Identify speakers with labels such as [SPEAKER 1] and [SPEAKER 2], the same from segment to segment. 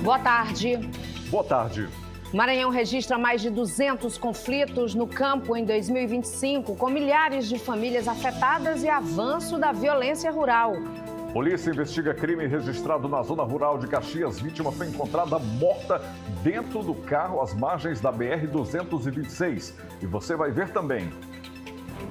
[SPEAKER 1] Boa tarde.
[SPEAKER 2] Boa tarde.
[SPEAKER 1] Maranhão registra mais de 200 conflitos no campo em 2025, com milhares de famílias afetadas e avanço da violência rural.
[SPEAKER 2] Polícia investiga crime registrado na zona rural de Caxias. Vítima foi encontrada morta dentro do carro às margens da BR-226. E você vai ver também.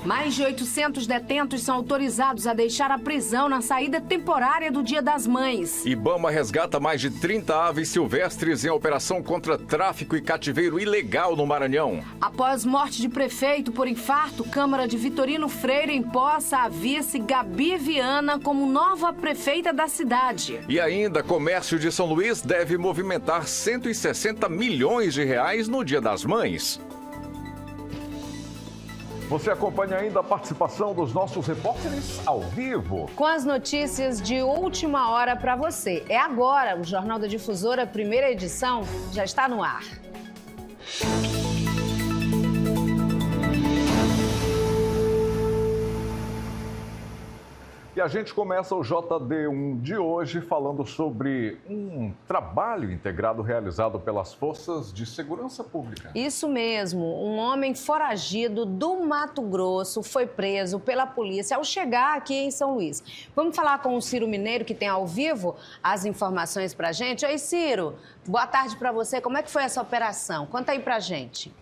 [SPEAKER 1] Mais de 800 detentos são autorizados a deixar a prisão na saída temporária do Dia das Mães.
[SPEAKER 3] Ibama resgata mais de 30 aves silvestres em operação contra tráfico e cativeiro ilegal no Maranhão.
[SPEAKER 1] Após morte de prefeito por infarto, Câmara de Vitorino Freire empossa a vice Gabi Viana como nova prefeita da cidade.
[SPEAKER 3] E ainda, comércio de São Luís deve movimentar 160 milhões de reais no Dia das Mães.
[SPEAKER 2] Você acompanha ainda a participação dos nossos repórteres ao vivo.
[SPEAKER 1] Com as notícias de última hora para você. É agora, o Jornal da Difusora, primeira edição, já está no ar.
[SPEAKER 2] E a gente começa o JD1 de hoje falando sobre um trabalho integrado realizado pelas Forças de Segurança Pública.
[SPEAKER 1] Isso mesmo, um homem foragido do Mato Grosso foi preso pela polícia ao chegar aqui em São Luís. Vamos falar com o Ciro Mineiro, que tem ao vivo as informações pra gente. Oi, Ciro, boa tarde para você. Como é que foi essa operação? Conta aí pra gente.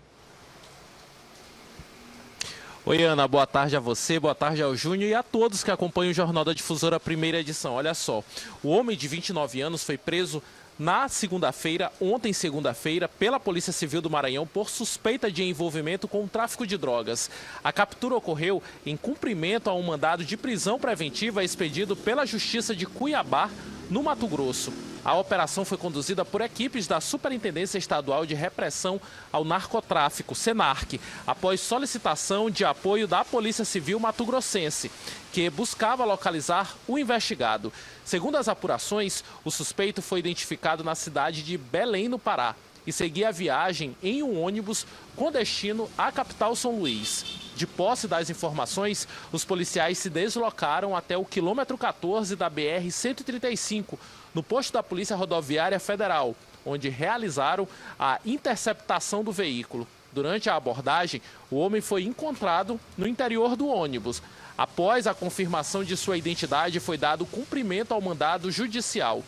[SPEAKER 4] Oi, Ana, boa tarde a você, boa tarde ao Júnior e a todos que acompanham o Jornal da Difusora, primeira edição. Olha só, o homem de 29 anos foi preso na segunda-feira, ontem segunda-feira, pela Polícia Civil do Maranhão por suspeita de envolvimento com o tráfico de drogas. A captura ocorreu em cumprimento a um mandado de prisão preventiva expedido pela Justiça de Cuiabá, no Mato Grosso. A operação foi conduzida por equipes da Superintendência Estadual de Repressão ao Narcotráfico, SENARC, após solicitação de apoio da Polícia Civil mato-grossense, que buscava localizar o investigado. Segundo as apurações, o suspeito foi identificado na cidade de Belém, no Pará, e seguia a viagem em um ônibus com destino à capital São Luís. De posse das informações, os policiais se deslocaram até o quilômetro 14 da BR-135, no posto da Polícia Rodoviária Federal, onde realizaram a interceptação do veículo. Durante a abordagem, o homem foi encontrado no interior do ônibus. Após a confirmação de sua identidade, foi dado cumprimento ao mandado judicial.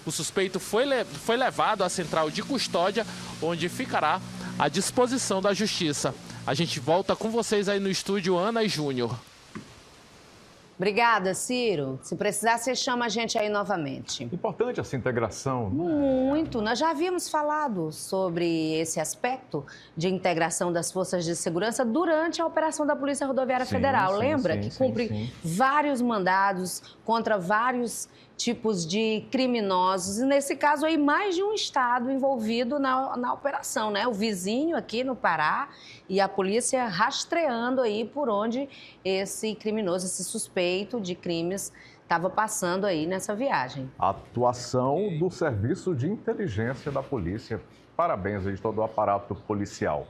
[SPEAKER 4] O suspeito foi levado à central de custódia, onde ficará à disposição da Justiça. A gente volta com vocês aí no estúdio, Ana e Júnior.
[SPEAKER 1] Obrigada, Ciro. Se precisar, você chama a gente aí novamente.
[SPEAKER 2] Importante essa integração.
[SPEAKER 1] Muito. Nós já havíamos falado sobre esse aspecto de integração das forças de segurança durante a operação da Polícia Rodoviária Federal. Lembra que cumpre vários mandados contra vários tipos de criminosos. E nesse caso aí, mais de um estado envolvido na operação, né? O vizinho aqui no Pará e a polícia rastreando aí por onde esse criminoso, esse suspeito de crimes, estava passando aí nessa viagem.
[SPEAKER 2] A atuação do Serviço de Inteligência da Polícia. Parabéns aí de todo o aparato policial.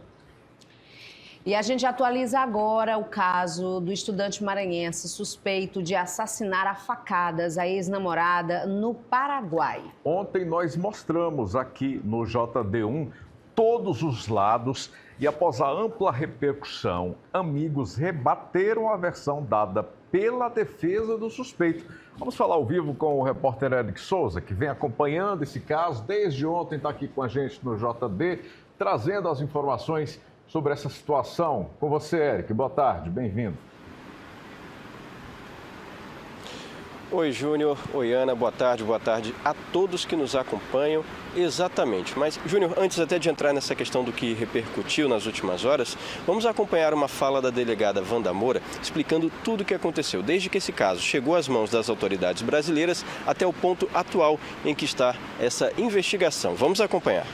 [SPEAKER 1] E a gente atualiza agora o caso do estudante maranhense suspeito de assassinar a facadas a ex-namorada no Paraguai.
[SPEAKER 2] Ontem nós mostramos aqui no JD1 todos os lados e após a ampla repercussão, amigos rebateram a versão dada pela defesa do suspeito. Vamos falar ao vivo com o repórter Eric Souza, que vem acompanhando esse caso desde ontem, está aqui com a gente no JD, trazendo as informações sobre essa situação. Com você, Eric. Boa tarde, bem-vindo.
[SPEAKER 5] Oi, Júnior. Oi, Ana. Boa tarde a todos que nos acompanham. Exatamente. Mas, Júnior, antes até de entrar nessa questão do que repercutiu nas últimas horas, vamos acompanhar uma fala da delegada Wanda Moura explicando tudo o que aconteceu, desde que esse caso chegou às mãos das autoridades brasileiras até o ponto atual em que está essa investigação. Vamos acompanhar.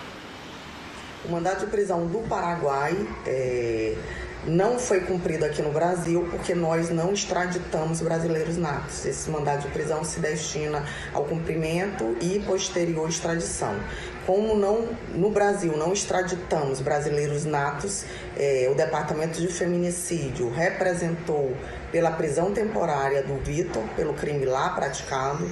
[SPEAKER 6] O mandado de prisão do Paraguai não foi cumprido aqui no Brasil porque nós não extraditamos brasileiros natos. Esse mandado de prisão se destina ao cumprimento e posterior extradição. Como no Brasil não extraditamos brasileiros natos, o Departamento de Feminicídio representou pela prisão temporária do Vitor, pelo crime lá praticado,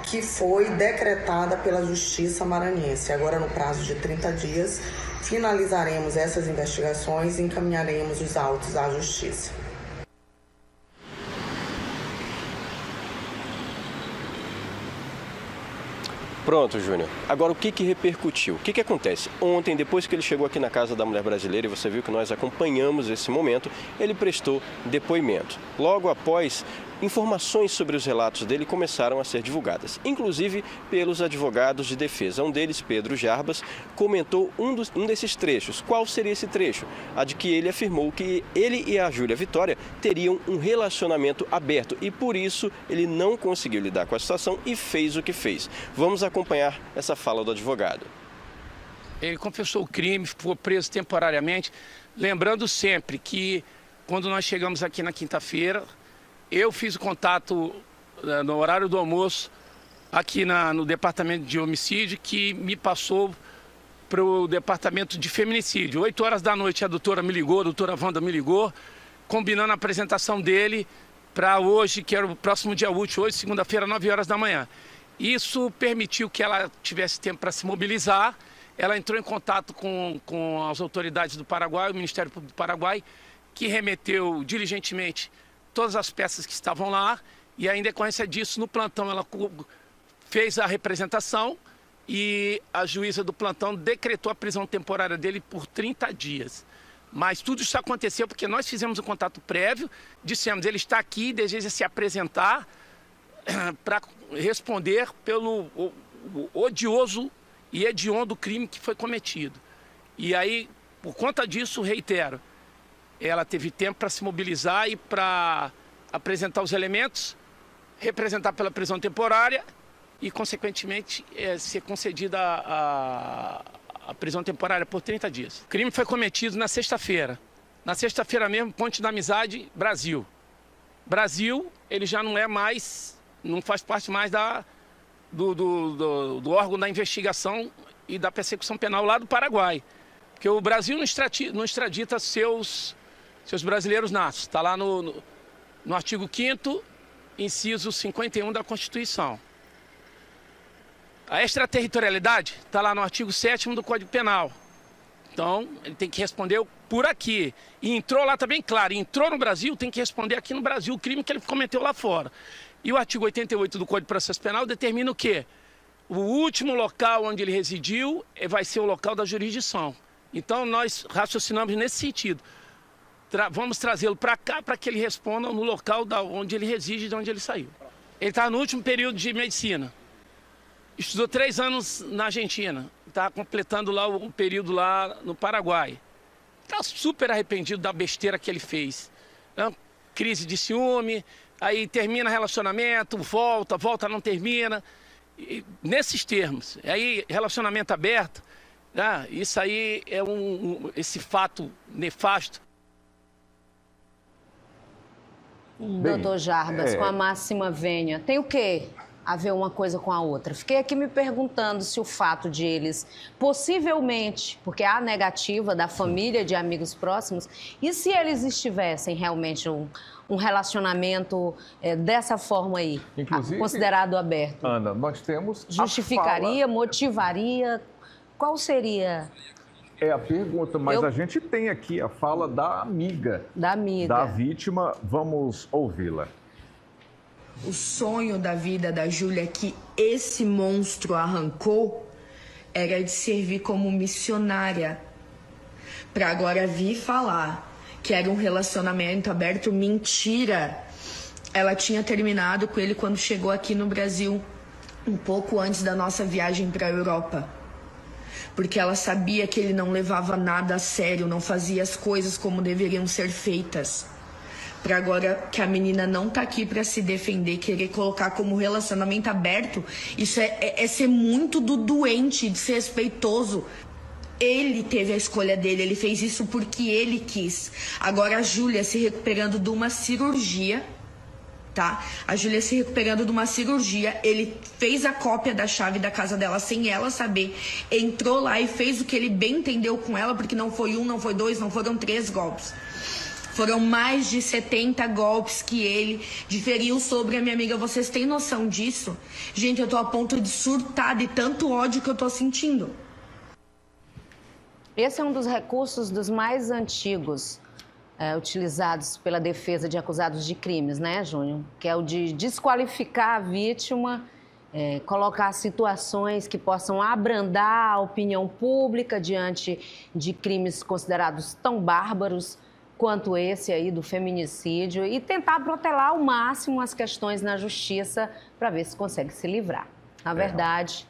[SPEAKER 6] que foi decretada pela Justiça Maranhense. Agora, no prazo de 30 dias, finalizaremos essas investigações e encaminharemos os autos à Justiça.
[SPEAKER 5] Pronto, Júnior. Agora, o que repercutiu? O que acontece? Ontem, depois que ele chegou aqui na Casa da Mulher Brasileira, e você viu que nós acompanhamos esse momento, ele prestou depoimento. Logo após, informações sobre os relatos dele começaram a ser divulgadas, inclusive pelos advogados de defesa. Um deles, Pedro Jarbas, comentou um desses trechos. Qual seria esse trecho? A de que ele afirmou que ele e a Júlia Vitória teriam um relacionamento aberto e, por isso, ele não conseguiu lidar com a situação e fez o que fez. Vamos acompanhar essa fala do advogado.
[SPEAKER 7] Ele confessou o crime, ficou preso temporariamente, lembrando sempre que, quando nós chegamos aqui na quinta-feira, eu fiz o contato no horário do almoço aqui no departamento de homicídio, que me passou para o departamento de feminicídio. 8 horas da noite a doutora Wanda me ligou, combinando a apresentação dele para hoje, que era o próximo dia útil, hoje, segunda-feira, 9 horas da manhã. Isso permitiu que ela tivesse tempo para se mobilizar. Ela entrou em contato com as autoridades do Paraguai, o Ministério Público do Paraguai, que remeteu diligentemente todas as peças que estavam lá, e em decorrência disso, no plantão, ela fez a representação e a juíza do plantão decretou a prisão temporária dele por 30 dias. Mas tudo isso aconteceu porque nós fizemos um contato prévio, dissemos, ele está aqui, deseja se apresentar para responder pelo odioso e hediondo crime que foi cometido. E aí, por conta disso, reitero, ela teve tempo para se mobilizar e para apresentar os elementos, representar pela prisão temporária e, consequentemente, ser concedida a prisão temporária por 30 dias. O crime foi cometido na sexta-feira. Na sexta-feira mesmo, Ponte da Amizade, Brasil. Brasil, ele já não é mais, não faz parte mais do órgão da investigação e da persecução penal lá do Paraguai. Porque o Brasil não extradita seus brasileiros natos. Está lá no artigo 5º, inciso 51 da Constituição. A extraterritorialidade está lá no artigo 7º do Código Penal. Então, ele tem que responder por aqui. E entrou lá também, claro, entrou no Brasil, tem que responder aqui no Brasil o crime que ele cometeu lá fora. E o artigo 88 do Código de Processo Penal determina o quê? O último local onde ele residiu vai ser o local da jurisdição. Então, nós raciocinamos nesse sentido. Vamos trazê-lo para cá para que ele responda no local onde ele reside e de onde ele saiu. Ele está no último período de medicina. Estudou 3 anos na Argentina. Está completando lá um período lá no Paraguai. Está super arrependido da besteira que ele fez. Crise de ciúme, aí termina relacionamento, volta, não termina. E, nesses termos. Aí, relacionamento aberto, isso aí é esse fato nefasto.
[SPEAKER 1] Doutor Jarbas, com a máxima vênia, tem o quê a ver uma coisa com a outra? Fiquei aqui me perguntando se o fato de eles, possivelmente, porque há a negativa da família, de amigos próximos, e se eles estivessem realmente um relacionamento dessa forma aí, inclusive, considerado aberto?
[SPEAKER 2] Ana, nós temos
[SPEAKER 1] justificaria, motivaria, qual seria?
[SPEAKER 2] É a pergunta, mas a gente tem aqui a fala da amiga. Da vítima. Vamos ouvi-la.
[SPEAKER 8] O sonho da vida da Júlia que esse monstro arrancou era de servir como missionária. Para agora vir falar que era um relacionamento aberto, mentira. Ela tinha terminado com ele quando chegou aqui no Brasil, um pouco antes da nossa viagem para a Europa. Porque ela sabia que ele não levava nada a sério, não fazia as coisas como deveriam ser feitas. Para agora que a menina não tá aqui para se defender, querer colocar como relacionamento aberto, isso é ser muito do doente, desrespeitoso. Ele teve a escolha dele, ele fez isso porque ele quis. Agora a Júlia se recuperando de uma cirurgia, tá? A Júlia se recuperando de uma cirurgia, ele fez a cópia da chave da casa dela sem ela saber, entrou lá e fez o que ele bem entendeu com ela, porque não foi 1, não foi 2, não foram 3 golpes. Foram mais de 70 golpes que ele diferiu sobre a minha amiga. Vocês têm noção disso? Gente, eu tô a ponto de surtar de tanto ódio que eu tô sentindo.
[SPEAKER 1] Esse é um dos recursos dos mais antigos utilizados pela defesa de acusados de crimes, né, Júnior? Que é o de desqualificar a vítima, colocar situações que possam abrandar a opinião pública diante de crimes considerados tão bárbaros quanto esse aí do feminicídio e tentar protelar ao máximo as questões na justiça para ver se consegue se livrar. Na verdade...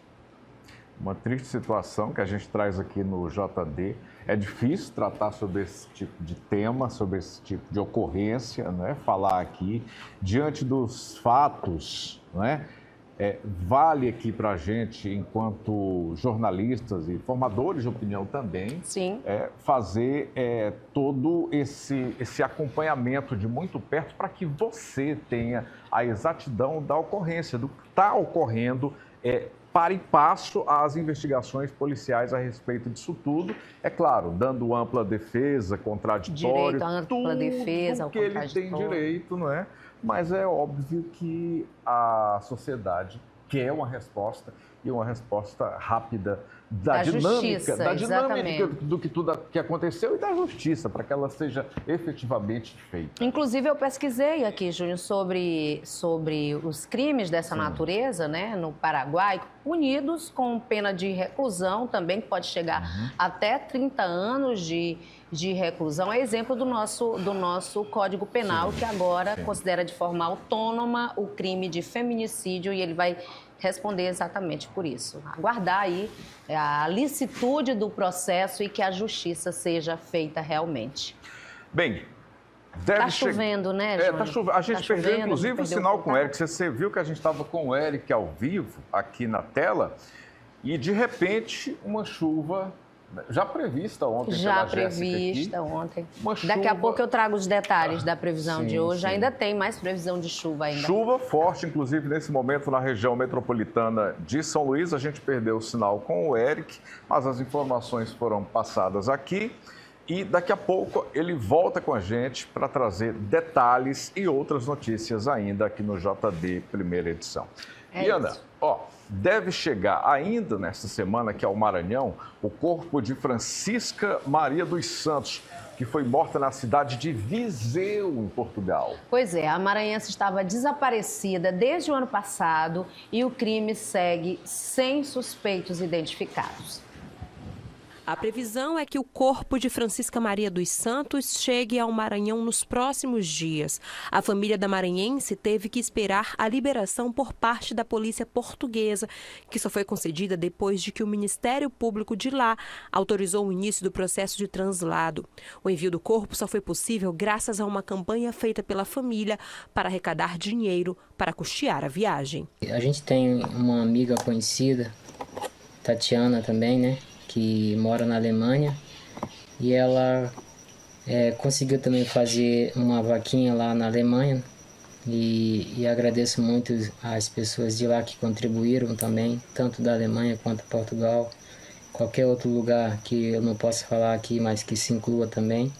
[SPEAKER 2] Uma triste situação que a gente traz aqui no JD. É difícil tratar sobre esse tipo de tema, sobre esse tipo de ocorrência, né? Falar aqui diante dos fatos, né? Vale aqui para a gente, enquanto jornalistas e formadores de opinião também,
[SPEAKER 1] sim,
[SPEAKER 2] fazer todo esse acompanhamento de muito perto para que você tenha a exatidão da ocorrência, do que está ocorrendo, para e passo às investigações policiais a respeito disso tudo. É claro, dando ampla defesa, contraditório,
[SPEAKER 1] direito à ampla defesa,
[SPEAKER 2] que ele tem direito, não é? Mas é óbvio que a sociedade quer uma resposta e uma resposta rápida da dinâmica do que tudo que aconteceu e da justiça, para que ela seja efetivamente feita.
[SPEAKER 1] Inclusive, eu pesquisei aqui, Júnior, sobre os crimes dessa natureza, né, no Paraguai, punidos com pena de reclusão também, que pode chegar até 30 anos de reclusão. É exemplo do nosso Código Penal, que agora considera de forma autônoma o crime de feminicídio e ele vai responder exatamente por isso. Aguardar aí a licitude do processo e que a justiça seja feita realmente.
[SPEAKER 2] Bem,
[SPEAKER 1] Está chovendo, né, Júnior?
[SPEAKER 2] Está chovendo. A gente perdeu, inclusive, o sinal com o Eric. Você viu que a gente estava com o Eric ao vivo, aqui na tela, e, de repente, uma chuva já prevista ontem
[SPEAKER 1] já prevista ontem. Daqui a pouco eu trago os detalhes da previsão de hoje. Ainda tem mais previsão de chuva ainda.
[SPEAKER 2] Chuva forte, inclusive, nesse momento, na região metropolitana de São Luís. A gente perdeu o sinal com o Eric, mas as informações foram passadas aqui. E daqui a pouco ele volta com a gente para trazer detalhes e outras notícias ainda aqui no JD Primeira Edição. Ana, deve chegar ainda nesta semana, que é o Maranhão, o corpo de Francisca Maria dos Santos, que foi morta na cidade de Viseu, em Portugal.
[SPEAKER 1] Pois é, a maranhense estava desaparecida desde o ano passado e o crime segue sem suspeitos identificados.
[SPEAKER 9] A previsão é que o corpo de Francisca Maria dos Santos chegue ao Maranhão nos próximos dias. A família da maranhense teve que esperar a liberação por parte da polícia portuguesa, que só foi concedida depois de que o Ministério Público de lá autorizou o início do processo de translado. O envio do corpo só foi possível graças a uma campanha feita pela família para arrecadar dinheiro para custear a viagem.
[SPEAKER 10] A gente tem uma amiga conhecida, Tatiana também, né? Que mora na Alemanha, e ela conseguiu também fazer uma vaquinha lá na Alemanha, e agradeço muito as pessoas de lá que contribuíram também, tanto da Alemanha quanto Portugal, qualquer outro lugar que eu não posso falar aqui, mas que se inclua também,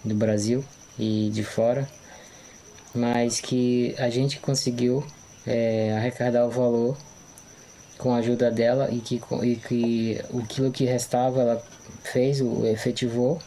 [SPEAKER 10] do Brasil e de fora, mas que a gente conseguiu arrecadar o valor com a ajuda dela e que aquilo que restava ela efetivou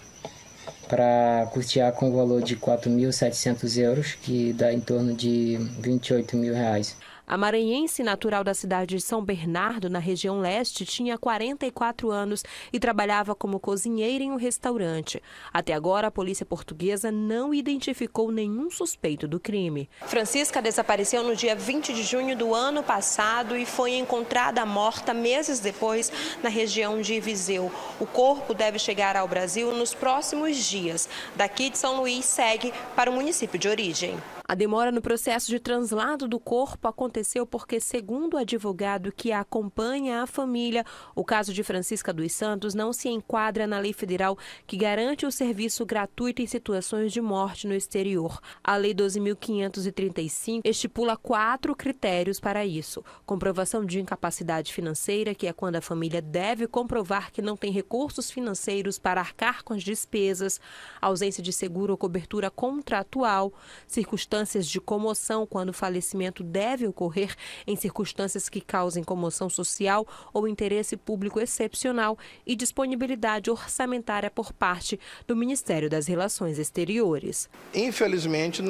[SPEAKER 10] para custear com o valor de 4.700 euros, que dá em torno de 28 mil reais.
[SPEAKER 9] A maranhense, natural da cidade de São Bernardo, na região leste, tinha 44 anos e trabalhava como cozinheira em um restaurante. Até agora, a polícia portuguesa não identificou nenhum suspeito do crime. Francisca desapareceu no dia 20 de junho do ano passado e foi encontrada morta meses depois na região de Viseu. O corpo deve chegar ao Brasil nos próximos dias. Daqui de São Luís, segue para o município de origem. A demora no processo de translado do corpo aconteceu porque, segundo o advogado que acompanha a família, o caso de Francisca dos Santos não se enquadra na lei federal que garante o serviço gratuito em situações de morte no exterior. A Lei 12.535 estipula 4 critérios para isso: comprovação de incapacidade financeira, que é quando a família deve comprovar que não tem recursos financeiros para arcar com as despesas, ausência de seguro ou cobertura contratual, circunstâncias de comoção, quando o falecimento deve ocorrer em circunstâncias que causem comoção social ou interesse público excepcional, e disponibilidade orçamentária por parte do Ministério das Relações Exteriores.
[SPEAKER 11] Infelizmente,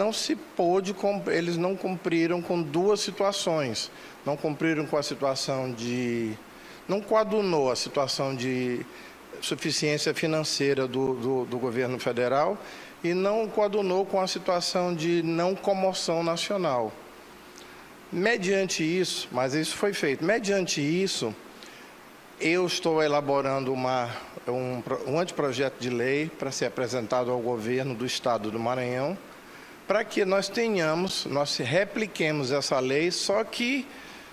[SPEAKER 11] eles não cumpriram com 2 situações. Não cumpriram com a situação não coadunou a situação de suficiência financeira do governo federal e não coadunou com a situação de não comoção nacional. Mediante isso, mas isso foi feito, mediante isso, eu estou elaborando um anteprojeto de lei para ser apresentado ao governo do estado do Maranhão, para que nós repliquemos essa lei, só que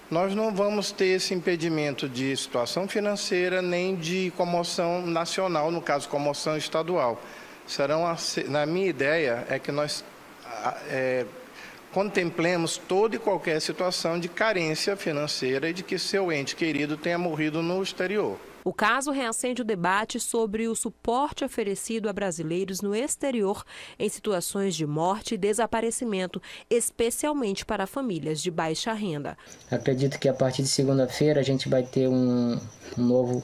[SPEAKER 11] nós não vamos ter esse impedimento de situação financeira nem de comoção nacional, no caso, comoção estadual. Na minha ideia, é que nós contemplemos toda e qualquer situação de carência financeira e de que seu ente querido tenha morrido no exterior.
[SPEAKER 9] O caso reacende o debate sobre o suporte oferecido a brasileiros no exterior em situações de morte e desaparecimento, especialmente para famílias de baixa renda.
[SPEAKER 10] Acredito que a partir de segunda-feira a gente vai ter um novo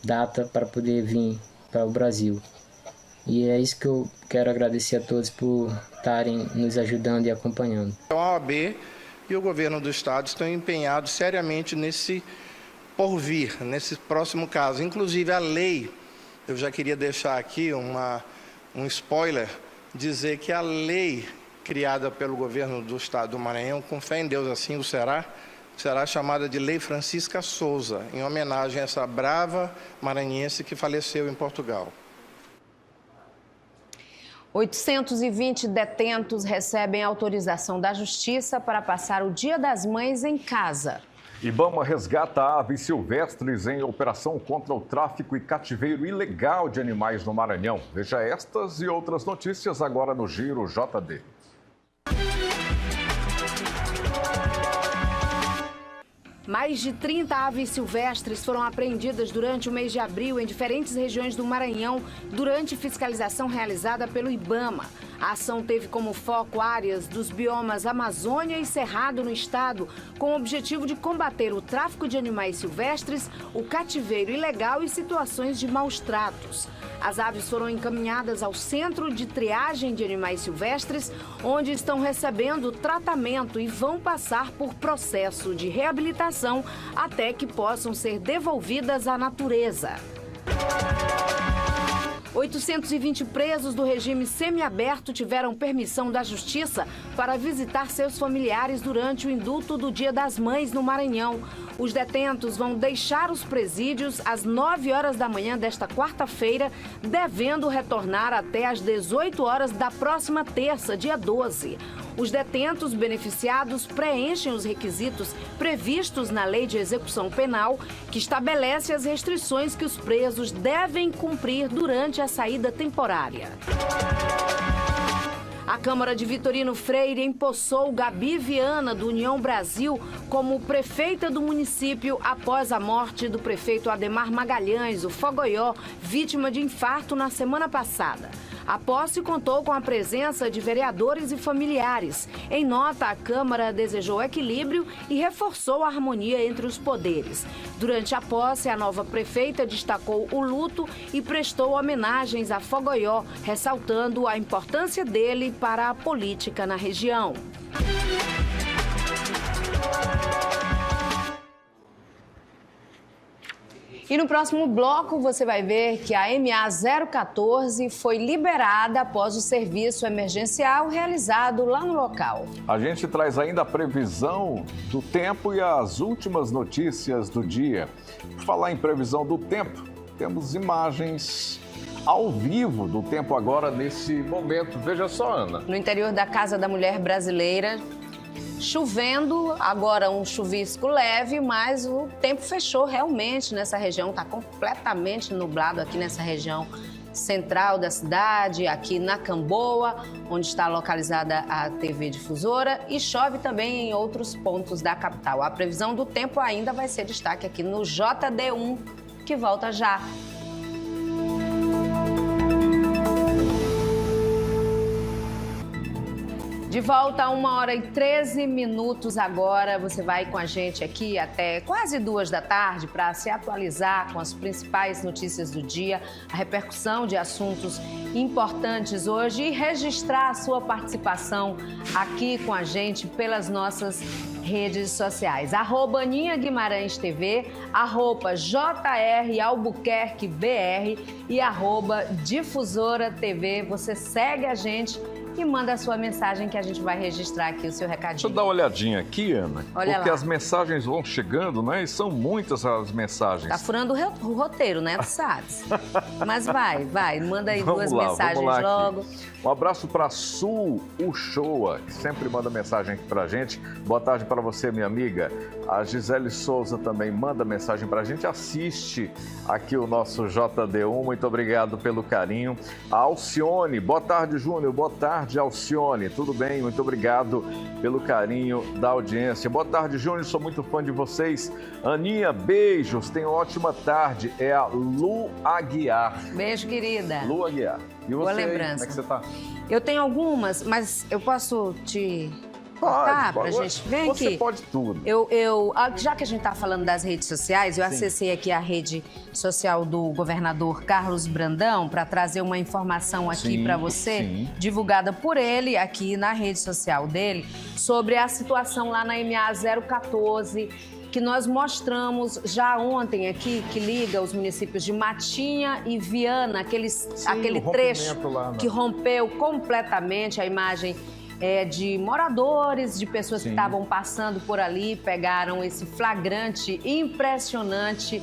[SPEAKER 10] data para poder vir para o Brasil. E é isso que eu quero agradecer a todos por estarem nos ajudando e acompanhando.
[SPEAKER 11] A OAB e o governo do estado estão empenhados seriamente nesse porvir, nesse próximo caso. Inclusive a lei, eu já queria deixar aqui um spoiler, dizer que a lei criada pelo governo do estado do Maranhão, com fé em Deus assim o será chamada de Lei Francisca Souza, em homenagem a essa brava maranhense que faleceu em Portugal.
[SPEAKER 1] 820 detentos recebem autorização da Justiça para passar o Dia das Mães em casa.
[SPEAKER 2] Ibama resgata aves silvestres em operação contra o tráfico e cativeiro ilegal de animais no Maranhão. Veja estas e outras notícias agora no Giro JD.
[SPEAKER 1] Mais de 30 aves silvestres foram apreendidas durante o mês de abril em diferentes regiões do Maranhão durante fiscalização realizada pelo Ibama. A ação teve como foco áreas dos biomas Amazônia e Cerrado no estado, com o objetivo de combater o tráfico de animais silvestres, o cativeiro ilegal e situações de maus tratos. As aves foram encaminhadas ao Centro de Triagem de Animais Silvestres, onde estão recebendo tratamento e vão passar por processo de reabilitação até que possam ser devolvidas à natureza. 820 presos do regime semiaberto tiveram permissão da Justiça para visitar seus familiares durante o indulto do Dia das Mães no Maranhão. Os detentos vão deixar os presídios às 9 horas da manhã desta quarta-feira, devendo retornar até às 18 horas da próxima terça, dia 12. Os detentos beneficiados preenchem os requisitos previstos na Lei de Execução Penal, que estabelece as restrições que os presos devem cumprir durante a saída temporária. A Câmara de Vitorino Freire empossou Gabi Viana, do União Brasil, como prefeita do município após a morte do prefeito Ademar Magalhães, o Fogoió, vítima de infarto na semana passada. A posse contou com a presença de vereadores e familiares. Em nota, a Câmara desejou equilíbrio e reforçou a harmonia entre os poderes. Durante a posse, a nova prefeita destacou o luto e prestou homenagens a Fogoió, ressaltando a importância dele para a política na região. E no próximo bloco você vai ver que a MA-014 foi liberada após o serviço emergencial realizado lá no local.
[SPEAKER 2] A gente traz ainda a previsão do tempo e as últimas notícias do dia. Por falar em previsão do tempo, temos imagens ao vivo do Tempo Agora nesse momento. Veja só, Ana.
[SPEAKER 1] No interior da Casa da Mulher Brasileira, chovendo, agora um chuvisco leve, mas o tempo fechou realmente nessa região, está completamente nublado aqui nessa região central da cidade, aqui na Camboa, onde está localizada a TV Difusora, e chove também em outros pontos da capital. A previsão do tempo ainda vai ser destaque aqui no JD1, que volta já. De volta a 1h13 agora. Você vai com a gente aqui até quase 2 da tarde para se atualizar com as principais notícias do dia, a repercussão de assuntos importantes hoje e registrar a sua participação aqui com a gente pelas nossas redes sociais. @Aninha Guimarães TV, @JR Albuquerque BR e @Difusora TV. Você segue a gente e manda a sua mensagem que a gente vai registrar aqui o seu recadinho.
[SPEAKER 2] Deixa eu dar uma olhadinha aqui, Ana.
[SPEAKER 1] Olha
[SPEAKER 2] porque
[SPEAKER 1] lá.
[SPEAKER 2] as mensagens vão chegando, né? E são muitas as mensagens.
[SPEAKER 1] Tá furando o roteiro, né? Tu sabes. Mas vai. Manda aí duas mensagens
[SPEAKER 2] vamos lá
[SPEAKER 1] logo.
[SPEAKER 2] Aqui. Um abraço para Sul Uchoa, que sempre manda mensagem aqui pra gente. Boa tarde para você, minha amiga. A Gisele Souza também manda mensagem pra gente. Assiste aqui o nosso JD1. Muito obrigado pelo carinho. A Alcione, boa tarde, Júnior. Boa tarde, Alcione. Tudo bem? Muito obrigado pelo carinho da audiência. Boa tarde, Júnior. Sou muito fã de vocês. Aninha, beijos. Tenha uma ótima tarde. É a Lu Aguiar.
[SPEAKER 1] Beijo, querida.
[SPEAKER 2] Lu Aguiar. E você,
[SPEAKER 1] boa lembrança.
[SPEAKER 2] como é que você tá?
[SPEAKER 1] Eu tenho algumas, mas eu posso te cortar pra gente? Vem aqui.
[SPEAKER 2] Você pode tudo.
[SPEAKER 1] Já que a gente tá falando das redes sociais, eu acessei aqui a rede social do governador Carlos Brandão para trazer uma informação aqui para você, divulgada por ele aqui na rede social dele, sobre a situação lá na MA 014, que nós mostramos já ontem aqui, que liga os municípios de Matinha e Viana, aquele trecho que rompeu completamente. A imagem de moradores, de pessoas que estavam passando por ali, pegaram esse flagrante impressionante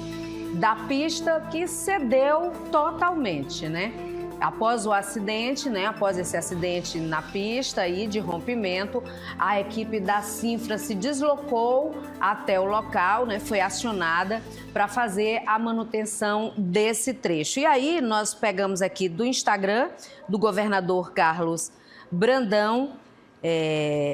[SPEAKER 1] da pista que cedeu totalmente, né? Após o acidente, após esse acidente na pista aí de rompimento, a equipe da Cinfra se deslocou até o local, foi acionada para fazer a manutenção desse trecho. E aí nós pegamos aqui do Instagram do governador Carlos Brandão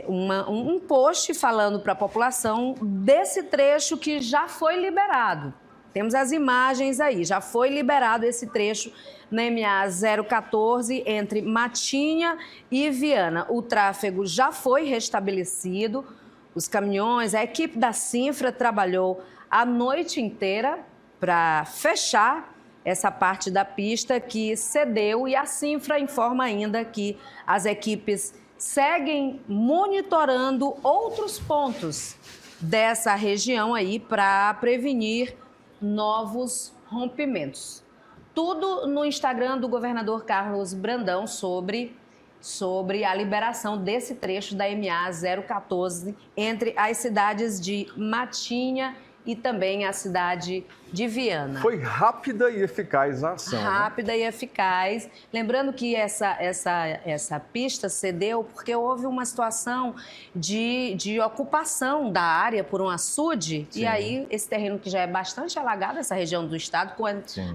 [SPEAKER 1] um post falando para a população desse trecho que já foi liberado. Temos as imagens aí, já foi liberado esse trecho na MA 014 entre Matinha e Viana. O tráfego já foi restabelecido, os caminhões, a equipe da Cinfra trabalhou a noite inteira para fechar essa parte da pista que cedeu, e a Cinfra informa ainda que as equipes seguem monitorando outros pontos dessa região aí para prevenir novos rompimentos. Tudo no Instagram do governador Carlos Brandão sobre a liberação desse trecho da MA 014 entre as cidades de Matinha e também a cidade de Viana.
[SPEAKER 2] Foi rápida e eficaz a ação.
[SPEAKER 1] Rápida e eficaz. Lembrando que essa pista cedeu porque houve uma situação de ocupação da área por um açude. Sim. E aí esse terreno que já é bastante alagado, essa região do estado, com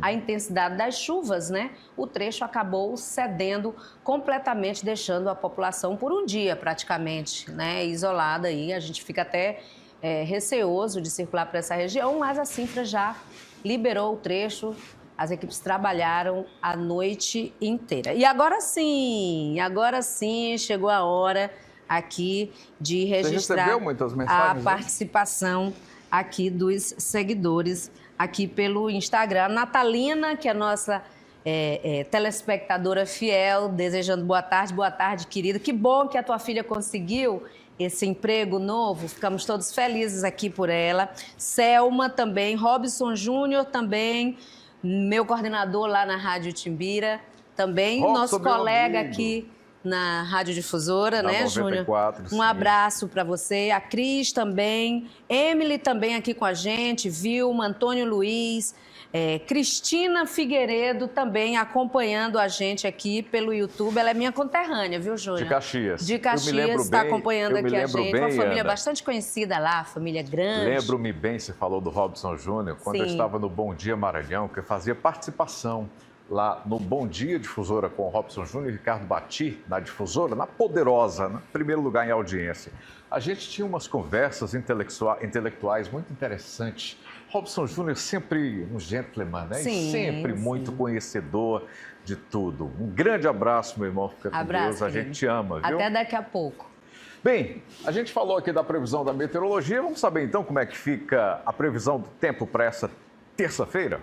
[SPEAKER 1] a intensidade das chuvas, o trecho acabou cedendo completamente, deixando a população por um dia praticamente, isolada aí. A gente fica até receoso de circular por essa região, mas a Cinfra já liberou o trecho, as equipes trabalharam a noite inteira. E agora sim, chegou a hora aqui de registrar a participação aqui dos seguidores aqui pelo Instagram. A Natalina, que é nossa telespectadora fiel, desejando boa tarde, querida. Que bom que a tua filha conseguiu esse emprego novo, ficamos todos felizes aqui por ela. Selma também, Robson Júnior também, meu coordenador lá na Rádio Timbira, também nosso colega aqui na Radiodifusora, né,
[SPEAKER 2] 94,
[SPEAKER 1] Júnior?
[SPEAKER 2] sim.
[SPEAKER 1] Um abraço para você, a Cris também, Emily também aqui com a gente, Vilma, Antônio Luiz, Cristina Figueiredo também acompanhando a gente aqui pelo YouTube. Ela é minha conterrânea, viu, Júnior?
[SPEAKER 2] De Caxias.
[SPEAKER 1] De Caxias, está acompanhando aqui a gente.
[SPEAKER 2] Bem,
[SPEAKER 1] uma família
[SPEAKER 2] Ana,
[SPEAKER 1] bastante conhecida lá, família grande.
[SPEAKER 2] Lembro-me bem, você falou do Robson Júnior, quando eu estava no Bom Dia Maranhão, que eu fazia participação lá no Bom Dia Difusora com o Robson Júnior e Ricardo Bati, na Difusora, na Poderosa, no primeiro lugar em audiência. A gente tinha umas conversas intelectuais muito interessantes. Robson Júnior sempre um gentleman, né?
[SPEAKER 1] Sim,
[SPEAKER 2] e sempre muito conhecedor de tudo. Um grande abraço, meu irmão. Fica com Deus. A gente te ama, viu?
[SPEAKER 1] Até daqui a pouco.
[SPEAKER 2] Bem, a gente falou aqui da previsão da meteorologia. Vamos saber então como é que fica a previsão do tempo para essa terça-feira?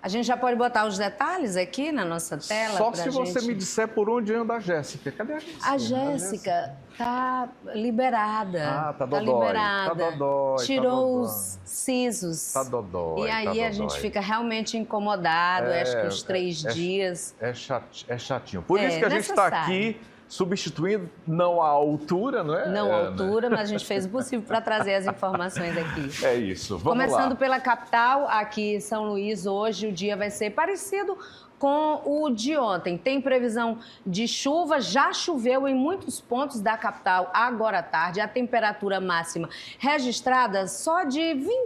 [SPEAKER 1] A gente já pode botar os detalhes aqui na nossa tela?
[SPEAKER 2] Só se você me disser por onde anda a Jéssica. Cadê a Jéssica?
[SPEAKER 1] A Jéssica está liberada.
[SPEAKER 2] Tá dodói.
[SPEAKER 1] Liberada.
[SPEAKER 2] Tá dodói.
[SPEAKER 1] Tirou os sisos.
[SPEAKER 2] Tá dodói.
[SPEAKER 1] E aí a gente fica realmente incomodado. Acho que os 3 dias.
[SPEAKER 2] É chatinho. Por isso que a gente está aqui substituindo, não a altura, não é?
[SPEAKER 1] Não a altura, mas a gente fez o possível para trazer as informações aqui.
[SPEAKER 2] É isso, vamos
[SPEAKER 1] Começando
[SPEAKER 2] lá.
[SPEAKER 1] pela capital, aqui em São Luís, hoje o dia vai ser parecido com o de ontem. Tem previsão de chuva, já choveu em muitos pontos da capital agora à tarde. A temperatura máxima registrada só de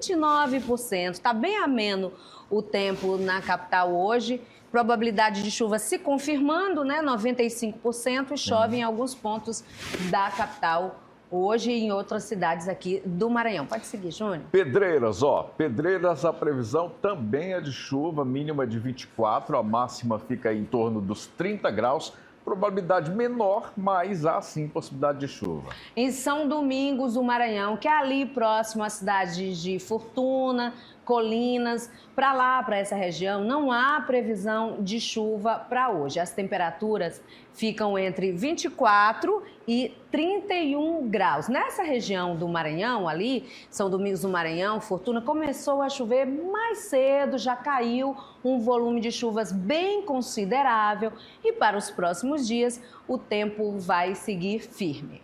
[SPEAKER 1] 29%. Está bem ameno o tempo na capital hoje. Probabilidade de chuva se confirmando, né? 95%, e chove em alguns pontos da capital hoje e em outras cidades aqui do Maranhão. Pode seguir, Júnior.
[SPEAKER 2] Pedreiras, Pedreiras, a previsão também é de chuva, mínima de 24, a máxima fica em torno dos 30 graus. Probabilidade menor, mas há sim possibilidade de chuva.
[SPEAKER 1] Em São Domingos, do Maranhão, que é ali próximo à cidade de Fortuna, Colinas, para lá, para essa região, não há previsão de chuva para hoje. As temperaturas ficam entre 24 e 31 graus. Nessa região do Maranhão, ali, São Domingos do Maranhão, Fortuna, começou a chover mais cedo, já caiu um volume de chuvas bem considerável e para os próximos dias o tempo vai seguir firme.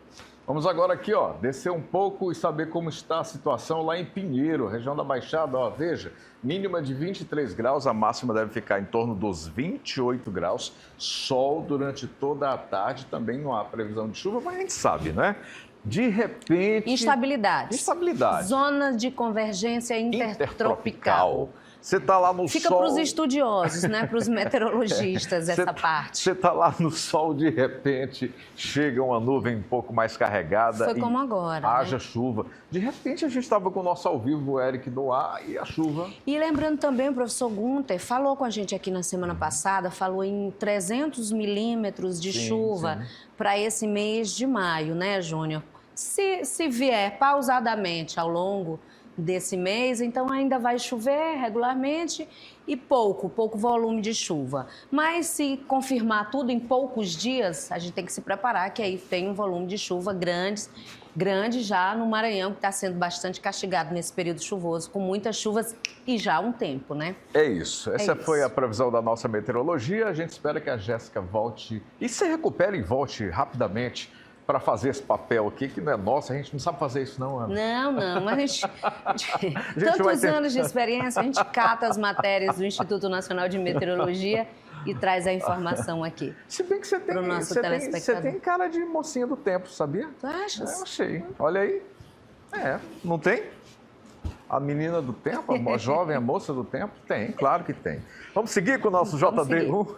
[SPEAKER 2] Vamos agora aqui, descer um pouco e saber como está a situação lá em Pinheiro, região da Baixada. Veja, mínima de 23 graus, a máxima deve ficar em torno dos 28 graus. Sol durante toda a tarde, também não há previsão de chuva, mas a gente sabe, né? De repente...
[SPEAKER 1] Instabilidade.
[SPEAKER 2] Instabilidade.
[SPEAKER 1] Zona de convergência intertropical.
[SPEAKER 2] Você está lá no
[SPEAKER 1] Fica
[SPEAKER 2] sol...
[SPEAKER 1] para os estudiosos, né? Para os meteorologistas, essa parte.
[SPEAKER 2] Você está lá no sol, de repente, chega uma nuvem um pouco mais carregada.
[SPEAKER 1] Foi como agora.
[SPEAKER 2] Haja chuva. De repente, a gente estava com o nosso ao vivo, o Eric Noah, e a chuva.
[SPEAKER 1] E lembrando também, o professor Gunter falou com a gente aqui na semana passada, falou em 300 milímetros de chuva para esse mês de maio, né, Júnior? Se vier pausadamente ao longo desse mês, então ainda vai chover regularmente e pouco volume de chuva. Mas se confirmar tudo em poucos dias, a gente tem que se preparar que aí tem um volume de chuva grande já no Maranhão, que está sendo bastante castigado nesse período chuvoso, com muitas chuvas e já há um tempo, né?
[SPEAKER 2] É isso. Essa foi a previsão da nossa meteorologia. A gente espera que a Jéssica volte e se recupere e volte rapidamente para fazer esse papel aqui, que não é nosso, a gente não sabe fazer isso não, Ana.
[SPEAKER 1] Não, mas tantos anos de experiência, a gente cata as matérias do Instituto Nacional de Meteorologia e traz a informação aqui.
[SPEAKER 2] Se bem que você tem cara de mocinha do tempo, sabia?
[SPEAKER 1] Tu achas?
[SPEAKER 2] Eu achei. Olha aí. Não tem? A menina do tempo, a jovem, a moça do tempo? Tem, claro que tem. Vamos seguir com o nosso JD1.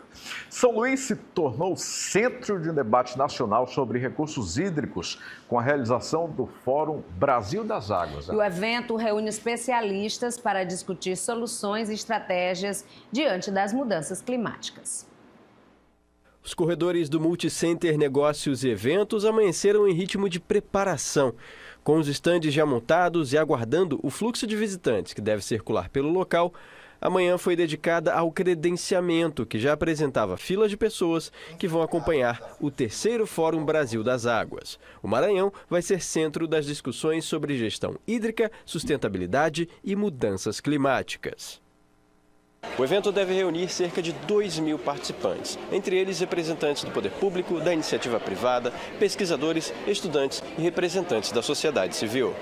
[SPEAKER 2] São Luís se tornou centro de um debate nacional sobre recursos hídricos com a realização do Fórum Brasil das Águas.
[SPEAKER 1] E o evento reúne especialistas para discutir soluções e estratégias diante das mudanças climáticas.
[SPEAKER 5] Os corredores do Multicenter Negócios e Eventos amanheceram em ritmo de preparação. Com os estandes já montados e aguardando o fluxo de visitantes que deve circular pelo local, a manhã foi dedicada ao credenciamento, que já apresentava filas de pessoas que vão acompanhar o terceiro Fórum Brasil das Águas. O Maranhão vai ser centro das discussões sobre gestão hídrica, sustentabilidade e mudanças climáticas. O evento deve reunir cerca de 2.000 participantes, entre eles representantes do poder público, da iniciativa privada, pesquisadores, estudantes e representantes da sociedade civil.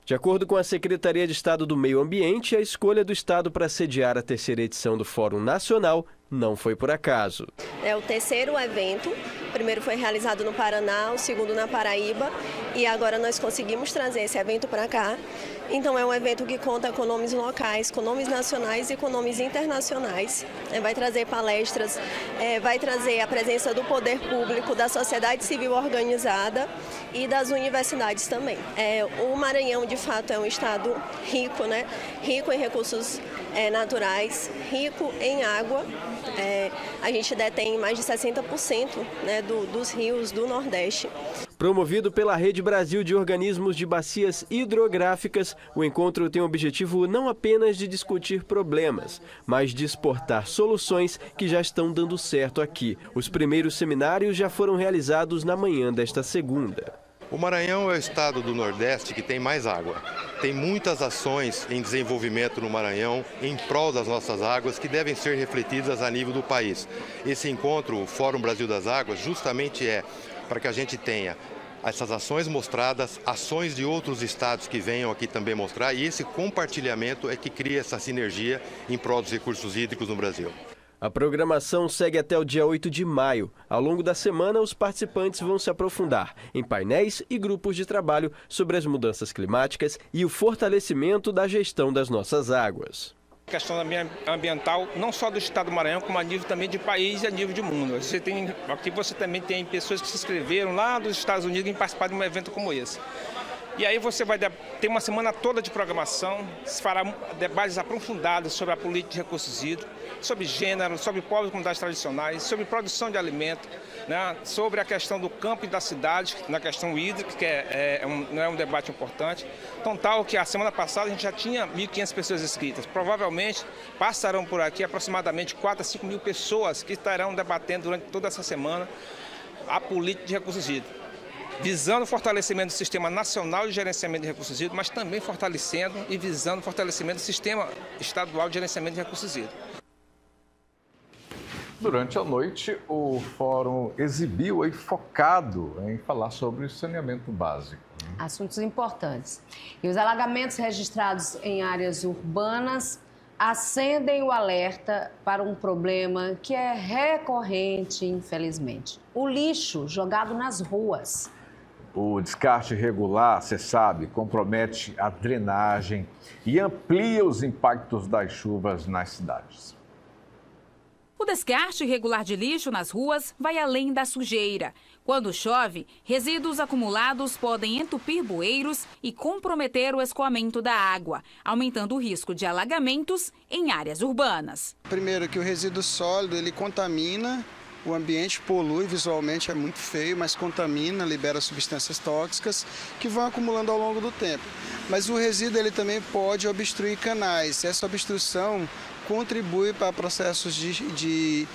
[SPEAKER 5] De acordo com a Secretaria de Estado do Meio Ambiente, a escolha do Estado para sediar a 3ª edição do Fórum Nacional não foi por acaso.
[SPEAKER 12] É o 3º evento, o primeiro foi realizado no Paraná, o segundo na Paraíba, e agora nós conseguimos trazer esse evento para cá. Então é um evento que conta com nomes locais, com nomes nacionais e com nomes internacionais. Vai trazer palestras, vai trazer a presença do poder público, da sociedade civil organizada e das universidades também. O Maranhão, de fato, é um estado rico, né? Rico em recursos naturais, rico em água. A gente detém mais de 60%, né, dos rios do Nordeste.
[SPEAKER 5] Promovido pela Rede Brasil de Organismos de Bacias Hidrográficas, o encontro tem o objetivo não apenas de discutir problemas, mas de exportar soluções que já estão dando certo aqui. Os primeiros seminários já foram realizados na manhã desta segunda.
[SPEAKER 13] O Maranhão é o estado do Nordeste que tem mais água. Tem muitas ações em desenvolvimento no Maranhão em prol das nossas águas que devem ser refletidas a nível do país. Esse encontro, o Fórum Brasil das Águas, justamente é para que a gente tenha essas ações mostradas, ações de outros estados que venham aqui também mostrar, e esse compartilhamento é que cria essa sinergia em prol dos recursos hídricos no Brasil.
[SPEAKER 5] A programação segue até o dia 8 de maio. Ao longo da semana, os participantes vão se aprofundar em painéis e grupos de trabalho sobre as mudanças climáticas e o fortalecimento da gestão das nossas águas.
[SPEAKER 14] A questão ambiental, não só do estado do Maranhão, como a nível também de país e a nível de mundo. Aqui você também tem pessoas que se inscreveram lá dos Estados Unidos em participar de um evento como esse. E aí você vai ter uma semana toda de programação, se fará debates aprofundados sobre a política de recursos hídricos, sobre gênero, sobre povos e comunidades tradicionais, sobre produção de alimento, né, sobre a questão do campo e da cidade, na questão hídrica, que não é um debate importante. Então, tal que a semana passada a gente já tinha 1.500 pessoas inscritas. Provavelmente passarão por aqui aproximadamente 4 a 5 mil pessoas que estarão debatendo durante toda essa semana a política de recursos hídricos, visando o fortalecimento do Sistema Nacional de Gerenciamento de Recursos Hídricos, mas também fortalecendo e visando o fortalecimento do Sistema Estadual de Gerenciamento de Recursos Hídricos.
[SPEAKER 2] Durante a noite, o fórum exibiu aí focado em falar sobre o saneamento básico.
[SPEAKER 1] Assuntos importantes. E os alagamentos registrados em áreas urbanas acendem o alerta para um problema que é recorrente, infelizmente. O lixo jogado nas ruas.
[SPEAKER 2] O descarte irregular, você sabe, compromete a drenagem e amplia os impactos das chuvas nas cidades.
[SPEAKER 15] O descarte irregular de lixo nas ruas vai além da sujeira. Quando chove, resíduos acumulados podem entupir bueiros e comprometer o escoamento da água, aumentando o risco de alagamentos em áreas urbanas.
[SPEAKER 16] Primeiro que o resíduo sólido, ele contamina o ambiente, polui visualmente, é muito feio, mas contamina, libera substâncias tóxicas que vão acumulando ao longo do tempo. Mas o resíduo ele também pode obstruir canais. Essa obstrução contribui para processos de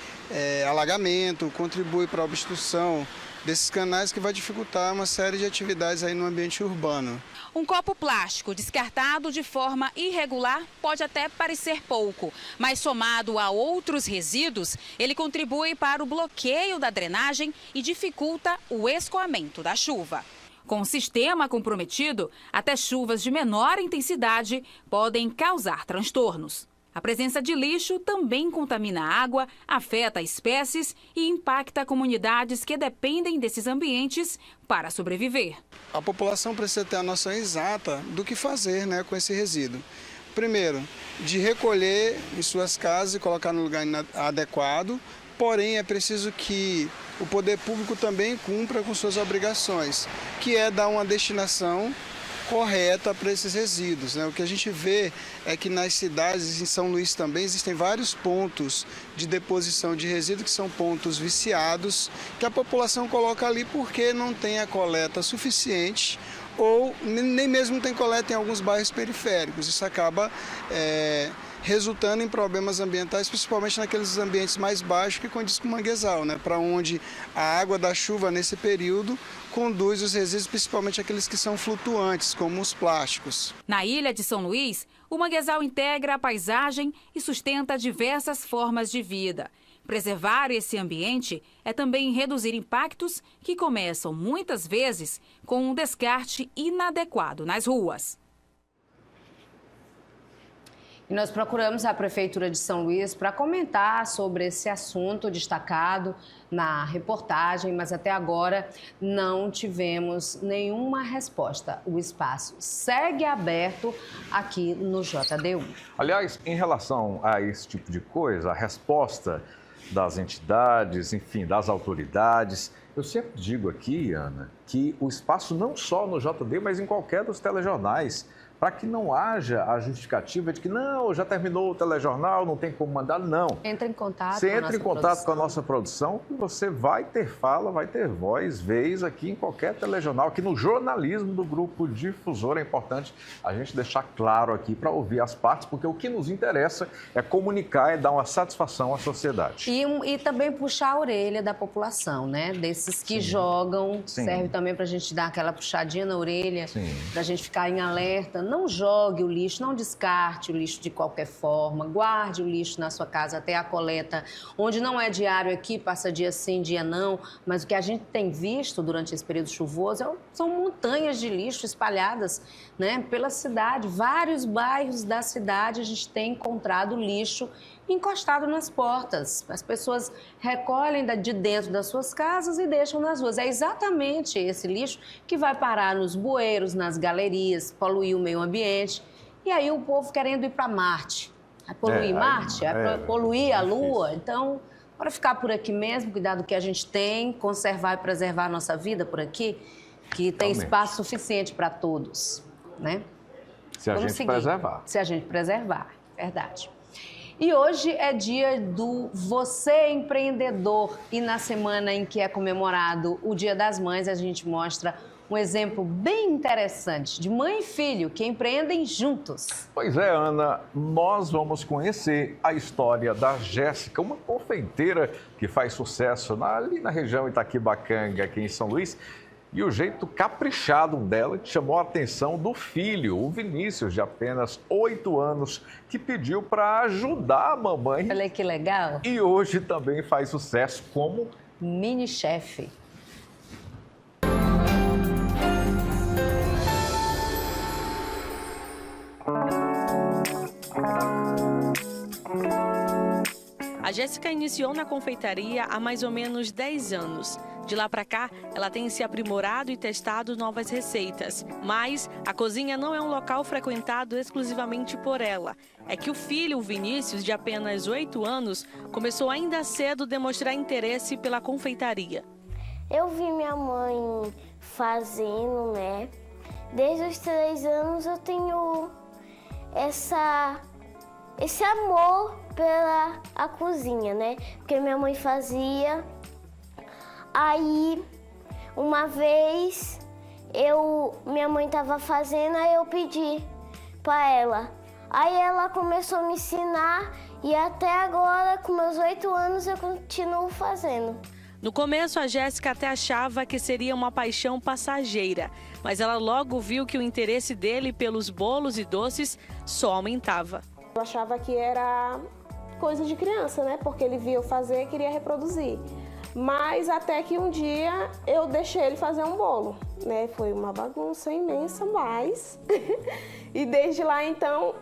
[SPEAKER 16] alagamento, contribui para a obstrução desses canais que vai dificultar uma série de atividades aí no ambiente urbano.
[SPEAKER 15] Um copo plástico descartado de forma irregular pode até parecer pouco, mas somado a outros resíduos, ele contribui para o bloqueio da drenagem e dificulta o escoamento da chuva. Com o sistema comprometido, até chuvas de menor intensidade podem causar transtornos. A presença de lixo também contamina a água, afeta espécies e impacta comunidades que dependem desses ambientes para sobreviver.
[SPEAKER 16] A população precisa ter a noção exata do que fazer, né, com esse resíduo. Primeiro, de recolher em suas casas e colocar no lugar adequado, porém é preciso que o poder público também cumpra com suas obrigações, que é dar uma destinação correta para esses resíduos, né? O que a gente vê é que nas cidades, em São Luís também, existem vários pontos de deposição de resíduos que são pontos viciados, que a população coloca ali porque não tem a coleta suficiente ou nem mesmo tem coleta em alguns bairros periféricos. Isso acaba resultando em problemas ambientais, principalmente naqueles ambientes mais baixos que condiz com o manguezal, né? Para onde a água da chuva nesse período conduz os resíduos, principalmente aqueles que são flutuantes, como os plásticos.
[SPEAKER 15] Na ilha de São Luís, o manguezal integra a paisagem e sustenta diversas formas de vida. Preservar esse ambiente é também reduzir impactos que começam, muitas vezes, com um descarte inadequado nas ruas.
[SPEAKER 1] E nós procuramos a Prefeitura de São Luís para comentar sobre esse assunto destacado na reportagem, mas até agora não tivemos nenhuma resposta. O espaço segue aberto aqui no JD1.
[SPEAKER 2] Aliás, em relação a esse tipo de coisa, a resposta das entidades, enfim, das autoridades, eu sempre digo aqui, Ana, que o espaço não só no JD, mas em qualquer dos telejornais, para que não haja a justificativa de que não, já terminou o telejornal, não tem como mandar, não.
[SPEAKER 1] Entra em contato
[SPEAKER 2] Você entra em contato com a nossa produção e você vai ter fala, vai ter voz, vez aqui em qualquer telejornal. Aqui no jornalismo do Grupo Difusora é importante a gente deixar claro aqui para ouvir as partes, porque o que nos interessa é comunicar e dar uma satisfação à sociedade.
[SPEAKER 1] E também puxar a orelha da população, né? Desses que jogam, serve também para a gente dar aquela puxadinha na orelha, para a gente ficar em alerta. Não jogue o lixo, não descarte o lixo de qualquer forma, guarde o lixo na sua casa até a coleta, onde não é diário aqui, passa dia sim, dia não, mas o que a gente tem visto durante esse período chuvoso são montanhas de lixo espalhadas, né, pela cidade. Vários bairros da cidade a gente tem encontrado lixo encostado nas portas. As pessoas recolhem de dentro das suas casas e deixam nas ruas. É exatamente esse lixo que vai parar nos bueiros, nas galerias, poluir o meio ambiente. E aí o povo querendo ir para Marte. Vai poluir Marte? Vai poluir a Lua? Então, bora ficar por aqui mesmo, cuidar do que a gente tem, conservar e preservar a nossa vida por aqui, que tem espaço suficiente para todos, né?
[SPEAKER 2] Se a gente preservar.
[SPEAKER 1] Se a gente preservar, verdade. E hoje é dia do Você Empreendedor e na semana em que é comemorado o Dia das Mães, a gente mostra um exemplo bem interessante de mãe e filho que empreendem juntos.
[SPEAKER 2] Pois é, Ana, nós vamos conhecer a história da Jéssica, uma confeiteira que faz sucesso ali na região Itaquibacanga, aqui em São Luís. E o jeito caprichado dela chamou a atenção do filho, o Vinícius, de apenas 8 anos, que pediu para ajudar a mamãe.
[SPEAKER 1] Olha que legal.
[SPEAKER 2] E hoje também faz sucesso como
[SPEAKER 1] mini chefe.
[SPEAKER 17] A Jéssica iniciou na confeitaria há mais ou menos 10 anos. De lá para cá, ela tem se aprimorado e testado novas receitas. Mas a cozinha não é um local frequentado exclusivamente por ela. É que o filho, o Vinícius, de apenas 8 anos, começou ainda cedo a demonstrar interesse pela confeitaria.
[SPEAKER 18] Eu vi minha mãe fazendo, né? Desde os 3 anos eu tenho esse amor pela a cozinha, né? Porque minha mãe fazia. Aí, uma vez, minha mãe estava fazendo, aí eu pedi para ela. Aí ela começou a me ensinar e até agora, com meus 8 anos, eu continuo fazendo.
[SPEAKER 17] No começo, a Jéssica até achava que seria uma paixão passageira, mas ela logo viu que o interesse dele pelos bolos e doces só aumentava.
[SPEAKER 19] Eu achava que era coisa de criança, né? Porque ele via eu fazer e queria reproduzir. Mas até que um dia eu deixei ele fazer um bolo, né? Foi uma bagunça imensa, mas... E desde lá, então,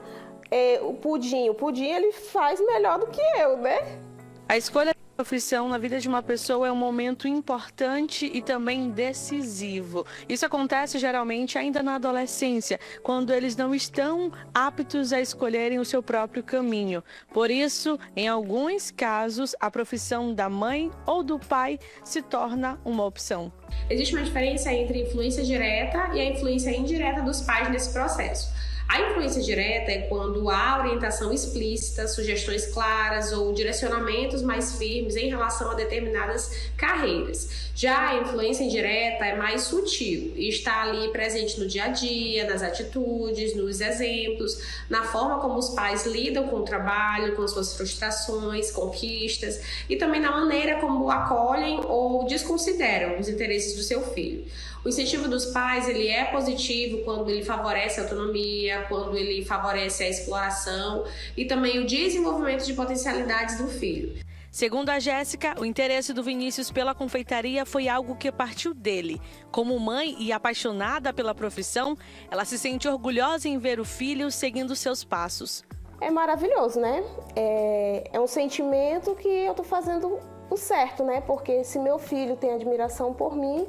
[SPEAKER 19] o pudim ele faz melhor do que eu, né?
[SPEAKER 17] A escolha da profissão na vida de uma pessoa é um momento importante e também decisivo. Isso acontece geralmente ainda na adolescência, quando eles não estão aptos a escolherem o seu próprio caminho. Por isso, em alguns casos, a profissão da mãe ou do pai se torna uma opção.
[SPEAKER 20] Existe uma diferença entre a influência direta e a influência indireta dos pais nesse processo. A influência direta é quando há orientação explícita, sugestões claras ou direcionamentos mais firmes em relação a determinadas carreiras. Já a influência indireta é mais sutil e está ali presente no dia a dia, nas atitudes, nos exemplos, na forma como os pais lidam com o trabalho, com suas frustrações, conquistas e também na maneira como acolhem ou desconsideram os interesses do seu filho. O incentivo dos pais ele é positivo quando ele favorece a autonomia, quando ele favorece a exploração e também o desenvolvimento de potencialidades do filho.
[SPEAKER 17] Segundo a Jéssica, o interesse do Vinícius pela confeitaria foi algo que partiu dele. Como mãe e apaixonada pela profissão, ela se sente orgulhosa em ver o filho seguindo seus passos.
[SPEAKER 19] É maravilhoso, né? É um sentimento que eu tô fazendo o certo, né? Porque se meu filho tem admiração por mim,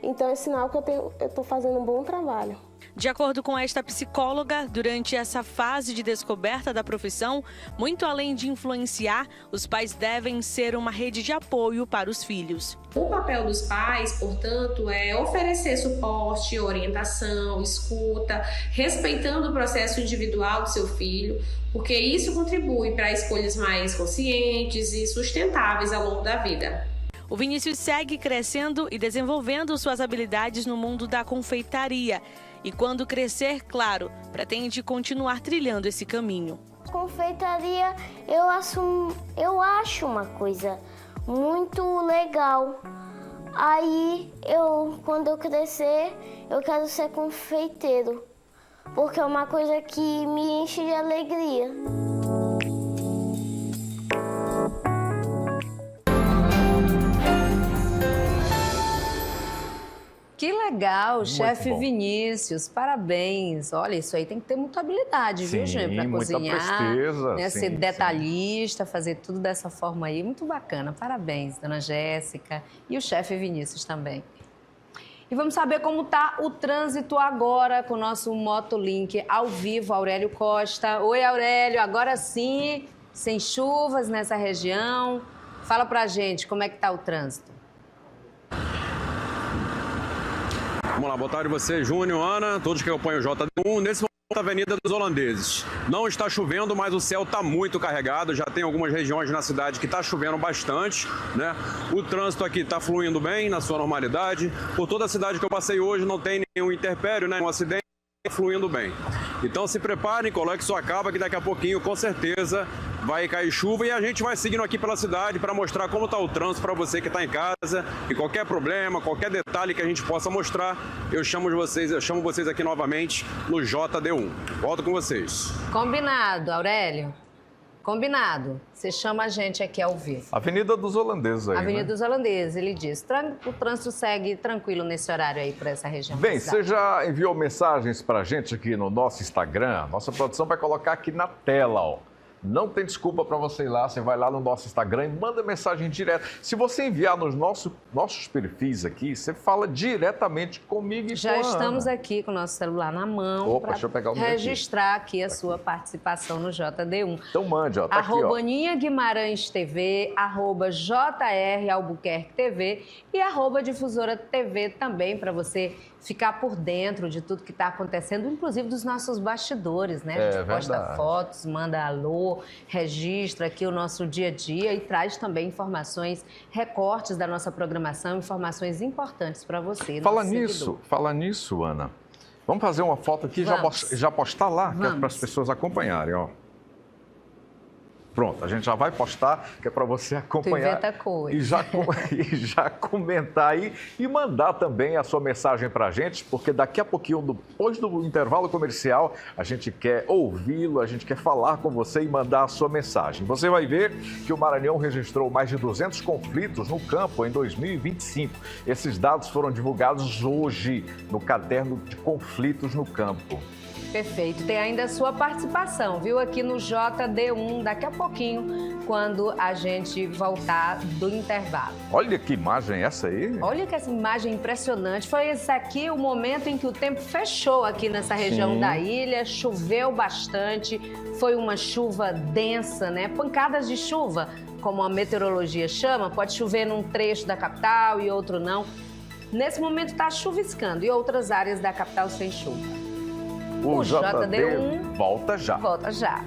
[SPEAKER 19] então é sinal que eu estou fazendo um bom trabalho.
[SPEAKER 17] De acordo com esta psicóloga, durante essa fase de descoberta da profissão, muito além de influenciar, os pais devem ser uma rede de apoio para os filhos.
[SPEAKER 20] O papel dos pais, portanto, é oferecer suporte, orientação, escuta, respeitando o processo individual do seu filho, porque isso contribui para escolhas mais conscientes e sustentáveis ao longo da vida.
[SPEAKER 17] O Vinícius segue crescendo e desenvolvendo suas habilidades no mundo da confeitaria. E quando crescer, claro, pretende continuar trilhando esse caminho.
[SPEAKER 18] Confeitaria eu acho uma coisa muito legal. Aí, quando eu crescer, eu quero ser confeiteiro, porque é uma coisa que me enche de alegria.
[SPEAKER 1] Que legal, chefe Vinícius, parabéns. Olha, isso aí tem que ter muita habilidade, viu, Júnior? Para cozinhar,
[SPEAKER 2] presteza,
[SPEAKER 1] né, ser detalhista, fazer tudo dessa forma aí. Muito bacana, parabéns, dona Jéssica e o chefe Vinícius também. E vamos saber como está o trânsito agora com o nosso Motolink ao vivo, Aurélio Costa. Oi, Aurélio, agora sim, sem chuvas nessa região. Fala pra gente como é que está o trânsito.
[SPEAKER 21] Vamos lá, boa tarde você, Júnior, Ana, todos que acompanham o JD1. Nesse momento, a Avenida dos Holandeses. Não está chovendo, mas o céu está muito carregado. Já tem algumas regiões na cidade que está chovendo bastante, né? O trânsito aqui está fluindo bem, na sua normalidade. Por toda a cidade que eu passei hoje, não tem nenhum interpério, né? Um acidente, fluindo bem. Então se preparem, coloque sua capa que daqui a pouquinho, com certeza, vai cair chuva e a gente vai seguindo aqui pela cidade para mostrar como está o trânsito para você que está em casa. E qualquer problema, qualquer detalhe que a gente possa mostrar, eu chamo vocês aqui novamente no JD1. Volto com vocês.
[SPEAKER 1] Combinado, Aurélio. Combinado. Você chama a gente aqui ao vivo.
[SPEAKER 2] Avenida dos Holandeses aí,
[SPEAKER 1] Avenida
[SPEAKER 2] né?
[SPEAKER 1] dos Holandeses, ele diz. O trânsito segue tranquilo nesse horário aí para essa região.
[SPEAKER 2] Bem, você já enviou mensagens para a gente aqui no nosso Instagram? Nossa produção vai colocar aqui na tela, ó. Não tem desculpa para você ir lá, você vai lá no nosso Instagram e manda mensagem direta. Se você enviar nos nossos perfis aqui, você fala diretamente comigo e
[SPEAKER 1] já
[SPEAKER 2] com a
[SPEAKER 1] estamos
[SPEAKER 2] Ana.
[SPEAKER 1] aqui com o nosso celular na mão para registrar aqui a sua participação no JD1.
[SPEAKER 2] Então mande, ó, tá aqui,
[SPEAKER 1] @
[SPEAKER 2] ó.
[SPEAKER 1] Aninha Guimarães TV, @ JR Albuquerque TV e @ Difusora TV também, para você ficar por dentro de tudo que está acontecendo, inclusive dos nossos bastidores, né? A gente posta
[SPEAKER 2] verdade.
[SPEAKER 1] fotos, manda alô, registra aqui o nosso dia a dia e traz também informações, recortes da nossa programação, informações importantes para você.
[SPEAKER 2] Fala nisso, Ana. Vamos fazer uma foto aqui e já postar lá, que é para as pessoas acompanharem, ó. Pronto, a gente já vai postar, que é para você acompanhar.
[SPEAKER 1] Tu inventa coisa.
[SPEAKER 2] E já comentar aí e mandar também a sua mensagem para a gente, porque daqui a pouquinho, depois do intervalo comercial, a gente quer ouvi-lo, a gente quer falar com você e mandar a sua mensagem. Você vai ver que o Maranhão registrou mais de 200 conflitos no campo em 2025. Esses dados foram divulgados hoje no caderno de conflitos no campo.
[SPEAKER 1] Perfeito. Tem ainda a sua participação, viu? Aqui no JD1, daqui a pouquinho, quando a gente voltar do intervalo.
[SPEAKER 2] Olha que imagem essa aí.
[SPEAKER 1] Olha que essa imagem impressionante. Foi esse aqui o momento em que o tempo fechou aqui nessa região da ilha. Choveu bastante. Foi uma chuva densa, né? Pancadas de chuva, como a meteorologia chama. Pode chover num trecho da capital e outro não. Nesse momento está chuviscando e outras áreas da capital sem chuva.
[SPEAKER 2] O JD1 volta já.
[SPEAKER 1] Volta já.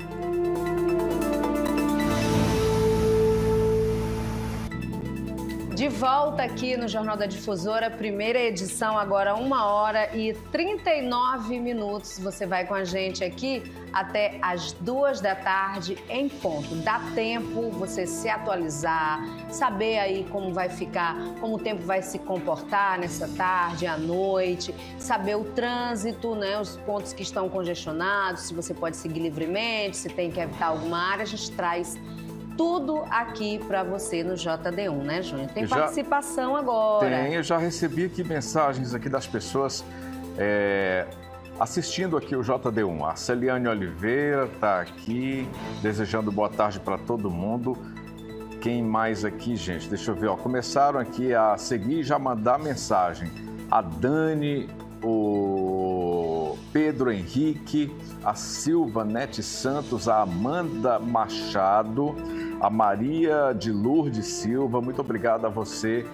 [SPEAKER 1] De volta aqui no Jornal da Difusora, primeira edição, agora 1h39. Você vai com a gente aqui até às 14h em ponto. Dá tempo você se atualizar, saber aí como vai ficar, como o tempo vai se comportar nessa tarde, à noite, saber o trânsito, né, os pontos que estão congestionados, se você pode seguir livremente, se tem que evitar alguma área, a gente traz tudo aqui para você no JD1, né, Júnior? Tem participação agora.
[SPEAKER 2] Tem, eu já recebi aqui mensagens aqui das pessoas assistindo aqui o JD1. A Celiane Oliveira está aqui, desejando boa tarde para todo mundo. Quem mais aqui, gente? Deixa eu ver, ó. Começaram aqui a seguir e já mandar mensagem. A Dani, o Pedro Henrique, a Silva Nete Santos, a Amanda Machado, a Maria de Lourdes Silva. Muito obrigado a você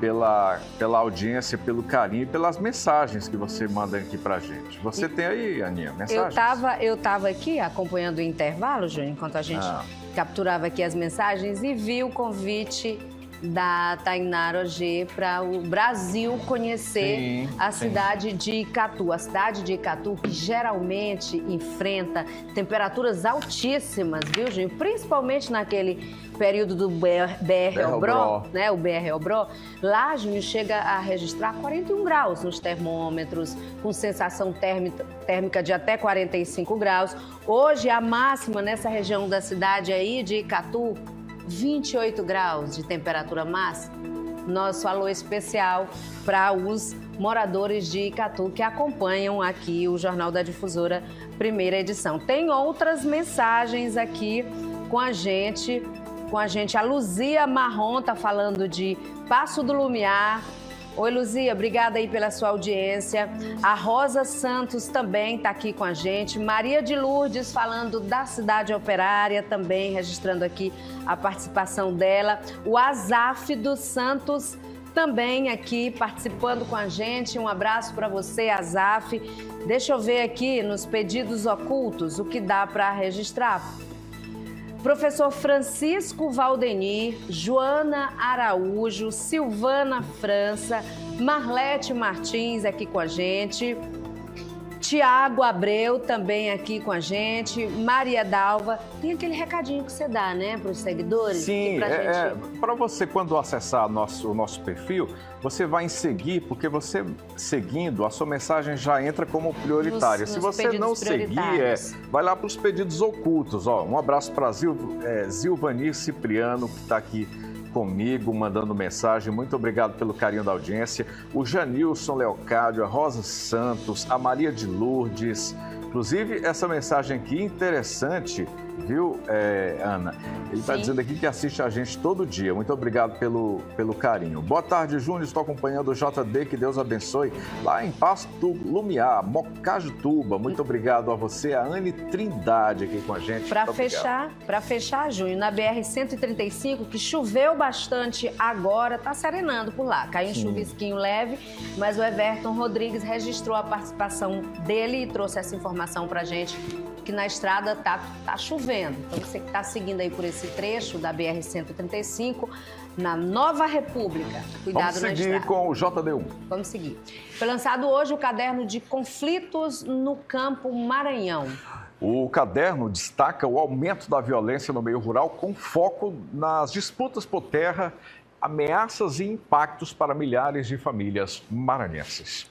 [SPEAKER 2] pela audiência, pelo carinho e pelas mensagens que você manda aqui pra gente. Você tem aí, Aninha, mensagens?
[SPEAKER 1] Eu tava aqui acompanhando o intervalo, Júnior, enquanto a gente capturava aqui as mensagens e vi o convite da Tainara Ogê para o Brasil conhecer a cidade de Icatu. A cidade de Icatu, que geralmente enfrenta temperaturas altíssimas, viu, gente? Principalmente naquele período do BR-Obró, né? O BR-Obró. Lá, Júnior, chega a registrar 41 graus nos termômetros, com sensação térmica de até 45 graus. Hoje, a máxima nessa região da cidade aí de Icatu, 28 graus de temperatura máxima. Nosso alô especial para os moradores de Icatu que acompanham aqui o Jornal da Difusora, primeira edição. Tem outras mensagens aqui com a gente. A Luzia Marrom está falando de Passo do Lumiar. Oi, Luzia, obrigada aí pela sua audiência. A Rosa Santos também está aqui com a gente. Maria de Lourdes falando da cidade operária, também registrando aqui a participação dela. O Azaf dos Santos também aqui participando com a gente. Um abraço para você, Azaf. Deixa eu ver aqui nos pedidos ocultos o que dá para registrar. Professor Francisco Valdenir, Joana Araújo, Silvana França, Marlete Martins aqui com a gente, Tiago Abreu também aqui com a gente, Maria Dalva. Tem aquele recadinho que você dá, né, para os seguidores?
[SPEAKER 2] Sim, para você, quando acessar o nosso perfil, você vai em seguir, porque você seguindo, a sua mensagem já entra como prioritária. Se você não seguir, vai lá para os pedidos ocultos. Ó, um abraço para Zilvanir Cipriano, que está aqui comigo, mandando mensagem. Muito obrigado pelo carinho da audiência. O Janilson Leocádio, a Rosa Santos, a Maria de Lourdes. Inclusive, essa mensagem aqui interessante, viu, Ana? Ele está dizendo aqui que assiste a gente todo dia. Muito obrigado pelo carinho. Boa tarde, Júnior. Estou acompanhando o JD. Que Deus abençoe. Lá em Passo do Lumiar, Mocajituba. Muito obrigado a você, a Anne Trindade aqui com a gente.
[SPEAKER 1] Para fechar, Júnior, na BR-135, que choveu bastante agora, está serenando por lá. Caiu um chuvisquinho leve, mas o Everton Rodrigues registrou a participação dele e trouxe essa informação para a gente, que na estrada tá chovendo. Então, você que está seguindo aí por esse trecho da BR-135, na Nova República, cuidado na estrada. Vamos seguir
[SPEAKER 2] com o JD1.
[SPEAKER 1] Vamos seguir. Foi lançado hoje o caderno de conflitos no Campo Maranhão.
[SPEAKER 2] O caderno destaca o aumento da violência no meio rural, com foco nas disputas por terra, ameaças e impactos para milhares de famílias maranhenses.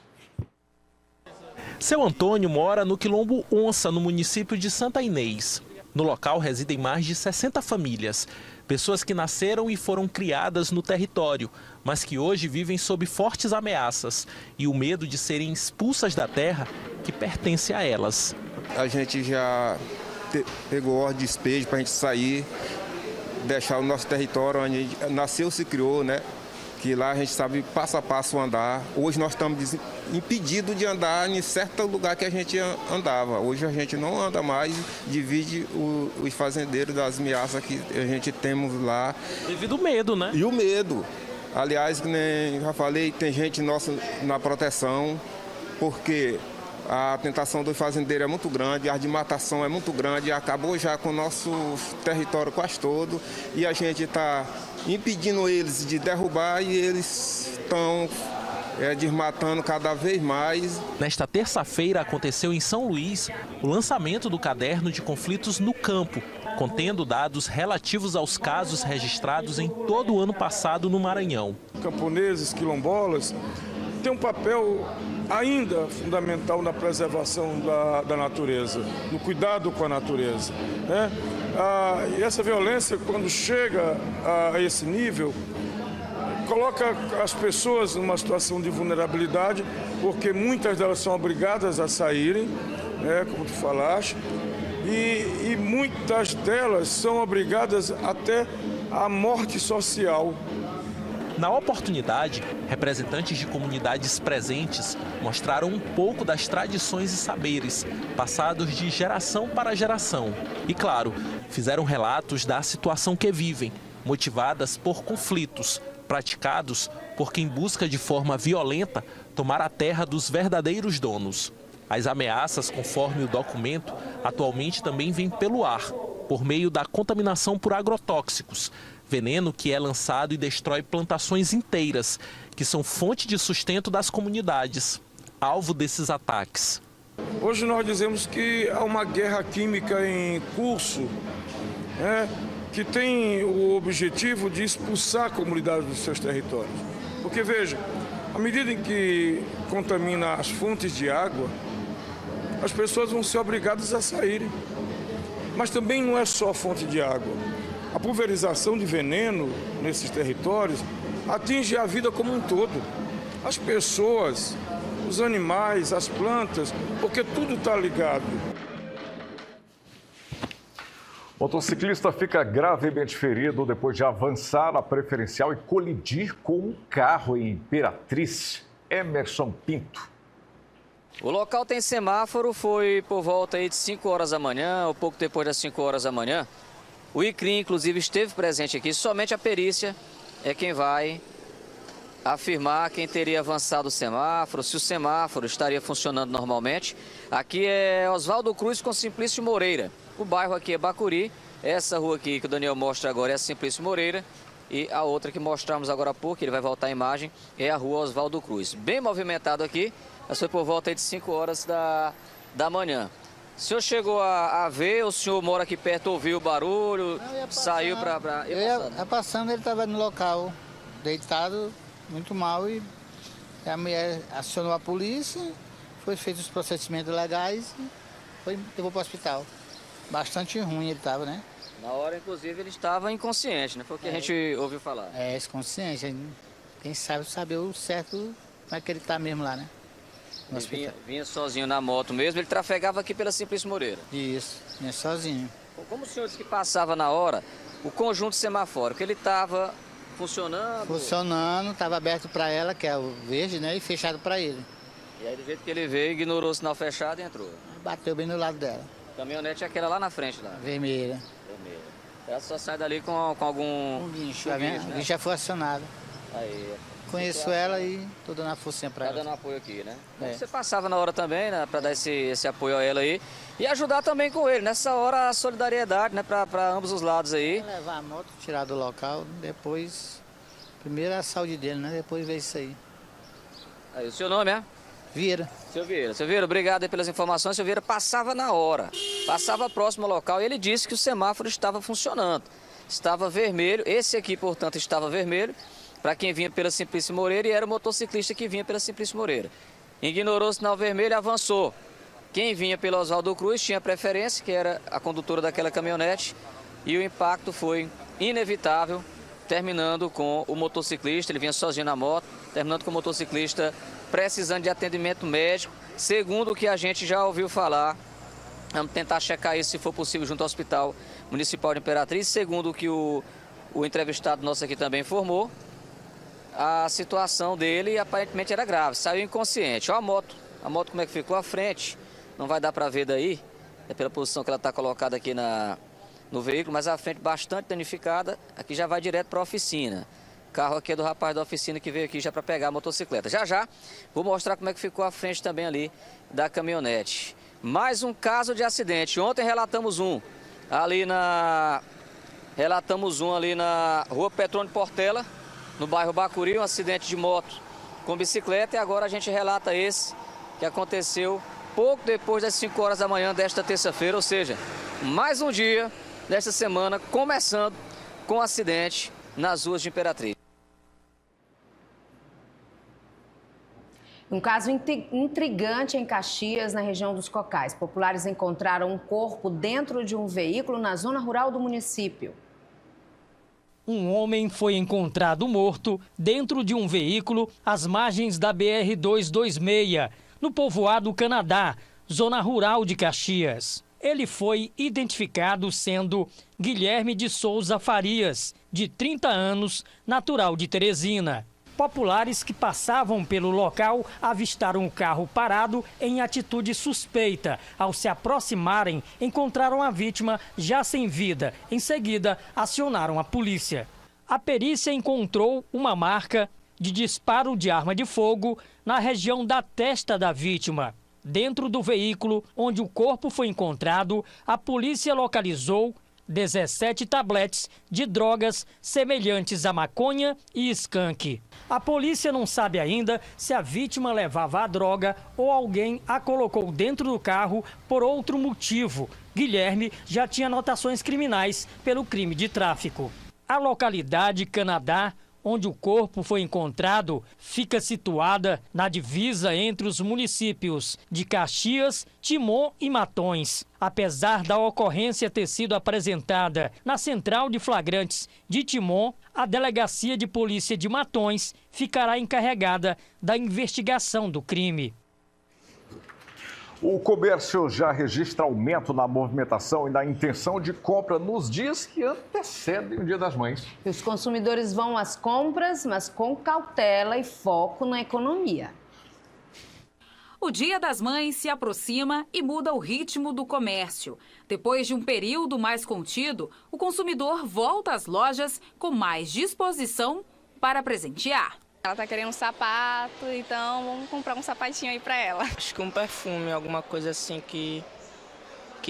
[SPEAKER 4] Seu Antônio mora no Quilombo Onça, no município de Santa Inês. No local residem mais de 60 famílias, pessoas que nasceram e foram criadas no território, mas que hoje vivem sob fortes ameaças e o medo de serem expulsas da terra que pertence a elas.
[SPEAKER 3] A gente já pegou ordem de despejo para a gente sair, deixar o nosso território onde a gente nasceu, se criou, né? Que lá a gente sabe passo a passo andar. Hoje nós estamos impedidos de andar em certo lugar que a gente andava. Hoje a gente não anda mais, divide os fazendeiros das ameaças que a gente temos lá.
[SPEAKER 4] Devido ao medo, né?
[SPEAKER 3] E o medo. Aliás, como já falei, tem gente nossa na proteção, porque A tentação do fazendeiro é muito grande, a desmatação é muito grande, acabou já com o nosso território quase todo e a gente está impedindo eles de derrubar e eles estão desmatando cada vez mais.
[SPEAKER 4] Nesta terça-feira aconteceu em São Luís o lançamento do caderno de conflitos no campo, contendo dados relativos aos casos registrados em todo o ano passado no Maranhão.
[SPEAKER 6] Camponeses, quilombolas, têm um papel ainda fundamental na preservação da natureza, no cuidado com a natureza, né? E essa violência, quando chega a esse nível, coloca as pessoas numa situação de vulnerabilidade, porque muitas delas são obrigadas a saírem, né, como tu falaste, e muitas delas são obrigadas até à morte social.
[SPEAKER 4] Na oportunidade, representantes de comunidades presentes mostraram um pouco das tradições e saberes passados de geração para geração. E, claro, fizeram relatos da situação que vivem, motivadas por conflitos praticados por quem busca de forma violenta tomar a terra dos verdadeiros donos. As ameaças, conforme o documento, atualmente também vêm pelo ar, por meio da contaminação por agrotóxicos, veneno que é lançado e destrói plantações inteiras, que são fonte de sustento das comunidades, alvo desses ataques.
[SPEAKER 6] Hoje nós dizemos que há uma guerra química em curso, né, que tem o objetivo de expulsar a comunidade dos seus territórios. Porque, veja, à medida em que contamina as fontes de água, as pessoas vão ser obrigadas a saírem. Mas também não é só fonte de água. A pulverização de veneno nesses territórios atinge a vida como um todo. As pessoas, os animais, as plantas, porque tudo está ligado.
[SPEAKER 2] Motociclista fica gravemente ferido depois de avançar a preferencial e colidir com um carro em Imperatriz. Emerson Pinto.
[SPEAKER 22] O local tem semáforo, foi por volta aí de 5 horas da manhã, ou pouco depois das 5 horas da manhã. O ICRIM, inclusive, esteve presente aqui. Somente a perícia é quem vai afirmar quem teria avançado o semáforo, se o semáforo estaria funcionando normalmente. Aqui é Oswaldo Cruz com Simplício Moreira. O bairro aqui é Bacuri. Essa rua aqui que o Daniel mostra agora é a Simplício Moreira. E a outra que mostramos agora há pouco, ele vai voltar a imagem, é a rua Oswaldo Cruz. Bem movimentado aqui, mas foi por volta aí de 5 horas da manhã. O senhor chegou a ver, o senhor mora aqui perto, ouviu o barulho, saiu para...
[SPEAKER 23] Eu ia passando, ele estava no local, deitado, muito mal, e a mulher acionou a polícia, foi feito os procedimentos legais e levou para o hospital. Bastante ruim ele estava, né?
[SPEAKER 22] Na hora, inclusive, ele estava inconsciente, né? Foi o que a gente ouviu falar.
[SPEAKER 23] É, inconsciente. Quem sabe saber o certo como é que ele está mesmo lá, né?
[SPEAKER 22] Ele vinha sozinho na moto mesmo, ele trafegava aqui pela Simplício Moreira.
[SPEAKER 23] Isso, vinha sozinho.
[SPEAKER 22] Como o senhor disse que passava na hora, o conjunto semafórico, ele estava funcionando?
[SPEAKER 23] Funcionando, estava aberto para ela, que é o verde, né? E fechado para ele.
[SPEAKER 22] E aí, do jeito que ele veio, ignorou o sinal fechado e entrou?
[SPEAKER 23] Bateu bem no lado dela.
[SPEAKER 22] A caminhonete é aquela lá na frente, lá?
[SPEAKER 23] Vermelha.
[SPEAKER 22] Vermelha. Ela só sai dali com algum...
[SPEAKER 23] Um guincho, né? O guincho já foi acionado.
[SPEAKER 22] Aí...
[SPEAKER 23] Conheço ela e estou dando a forcinha para ela.
[SPEAKER 22] Tá dando apoio aqui, né?
[SPEAKER 23] É.
[SPEAKER 22] Você passava na hora também, né? Para dar esse apoio a ela aí. E ajudar também com ele. Nessa hora, a solidariedade, né? Para ambos os lados aí.
[SPEAKER 23] Levar a moto, tirar do local, depois... Primeiro a saúde dele, né? Depois ver isso aí.
[SPEAKER 22] Aí, o seu nome é?
[SPEAKER 23] Vieira.
[SPEAKER 22] Seu Vieira, obrigado aí pelas informações. Seu Vieira passava na hora. Passava próximo ao local e ele disse que o semáforo estava funcionando. Estava vermelho. Esse aqui, portanto, estava vermelho. Para quem vinha pela Simplício Moreira, e era o motociclista que vinha pela Simplício Moreira. Ignorou o sinal vermelho e avançou. Quem vinha pelo Oswaldo Cruz tinha preferência, que era a condutora daquela caminhonete, e o impacto foi inevitável, terminando com o motociclista, ele vinha sozinho na moto, terminando com o motociclista precisando de atendimento médico, segundo o que a gente já ouviu falar. Vamos tentar checar isso, se for possível, junto ao Hospital Municipal de Imperatriz, segundo o que o entrevistado nosso aqui também informou. A situação dele aparentemente era grave, saiu inconsciente. Olha a moto como é que ficou à frente, não vai dar para ver daí, é pela posição que ela está colocada aqui no veículo, mas a frente bastante danificada, aqui já vai direto para a oficina. Carro aqui é do rapaz da oficina que veio aqui já para pegar a motocicleta. Já já vou mostrar como é que ficou a frente também ali da caminhonete. Mais um caso de acidente. Ontem relatamos um ali na Rua Petrônio Portela, no bairro Bacuri, um acidente de moto com bicicleta, e agora a gente relata esse que aconteceu pouco depois das 5 horas da manhã desta terça-feira, ou seja, mais um dia desta semana começando com acidente nas ruas de Imperatriz.
[SPEAKER 1] Um caso intrigante em Caxias, na região dos Cocais. Populares encontraram um corpo dentro de um veículo na zona rural do município.
[SPEAKER 7] Um homem foi encontrado morto dentro de um veículo às margens da BR-226, no povoado Canadá, zona rural de Caxias. Ele foi identificado sendo Guilherme de Souza Farias, de 30 anos, natural de Teresina. Populares que passavam pelo local avistaram o carro parado em atitude suspeita. Ao se aproximarem, encontraram a vítima já sem vida. Em seguida, acionaram a polícia. A perícia encontrou uma marca de disparo de arma de fogo na região da testa da vítima. Dentro do veículo onde o corpo foi encontrado, a polícia localizou 17 tabletes de drogas semelhantes a maconha e skunk. A polícia não sabe ainda se a vítima levava a droga ou alguém a colocou dentro do carro por outro motivo. Guilherme já tinha anotações criminais pelo crime de tráfico. A localidade Canadá, onde o corpo foi encontrado, fica situada na divisa entre os municípios de Caxias, Timon e Matões. Apesar da ocorrência ter sido apresentada na Central de Flagrantes de Timon, a Delegacia de Polícia de Matões ficará encarregada da investigação do crime.
[SPEAKER 2] O comércio já registra aumento na movimentação e na intenção de compra nos dias que antecedem o Dia das Mães.
[SPEAKER 1] Os consumidores vão às compras, mas com cautela e foco na economia.
[SPEAKER 15] O Dia das Mães se aproxima e muda o ritmo do comércio. Depois de um período mais contido, o consumidor volta às lojas com mais disposição para presentear.
[SPEAKER 8] Ela tá querendo um sapato, então vamos comprar um sapatinho aí pra ela.
[SPEAKER 9] Acho que um perfume, alguma coisa assim que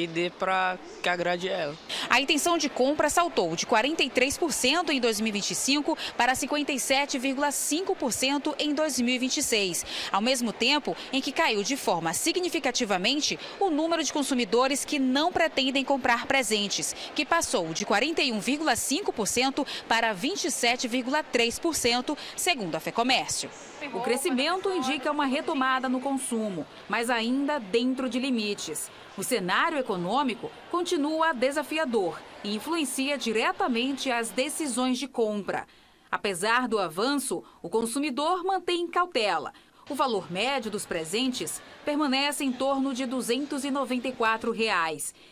[SPEAKER 9] dê pra que agrade ela.
[SPEAKER 15] A intenção de compra saltou de 43% em 2025 para 57,5% em 2026, ao mesmo tempo em que caiu de forma significativamente o número de consumidores que não pretendem comprar presentes, que passou de 41,5% para 27,3%, segundo a FEComércio. O crescimento indica uma retomada no consumo, mas ainda dentro de limites. O cenário econômico continua desafiador e influencia diretamente as decisões de compra. Apesar do avanço, o consumidor mantém cautela. O valor médio dos presentes permanece em torno de R$ 294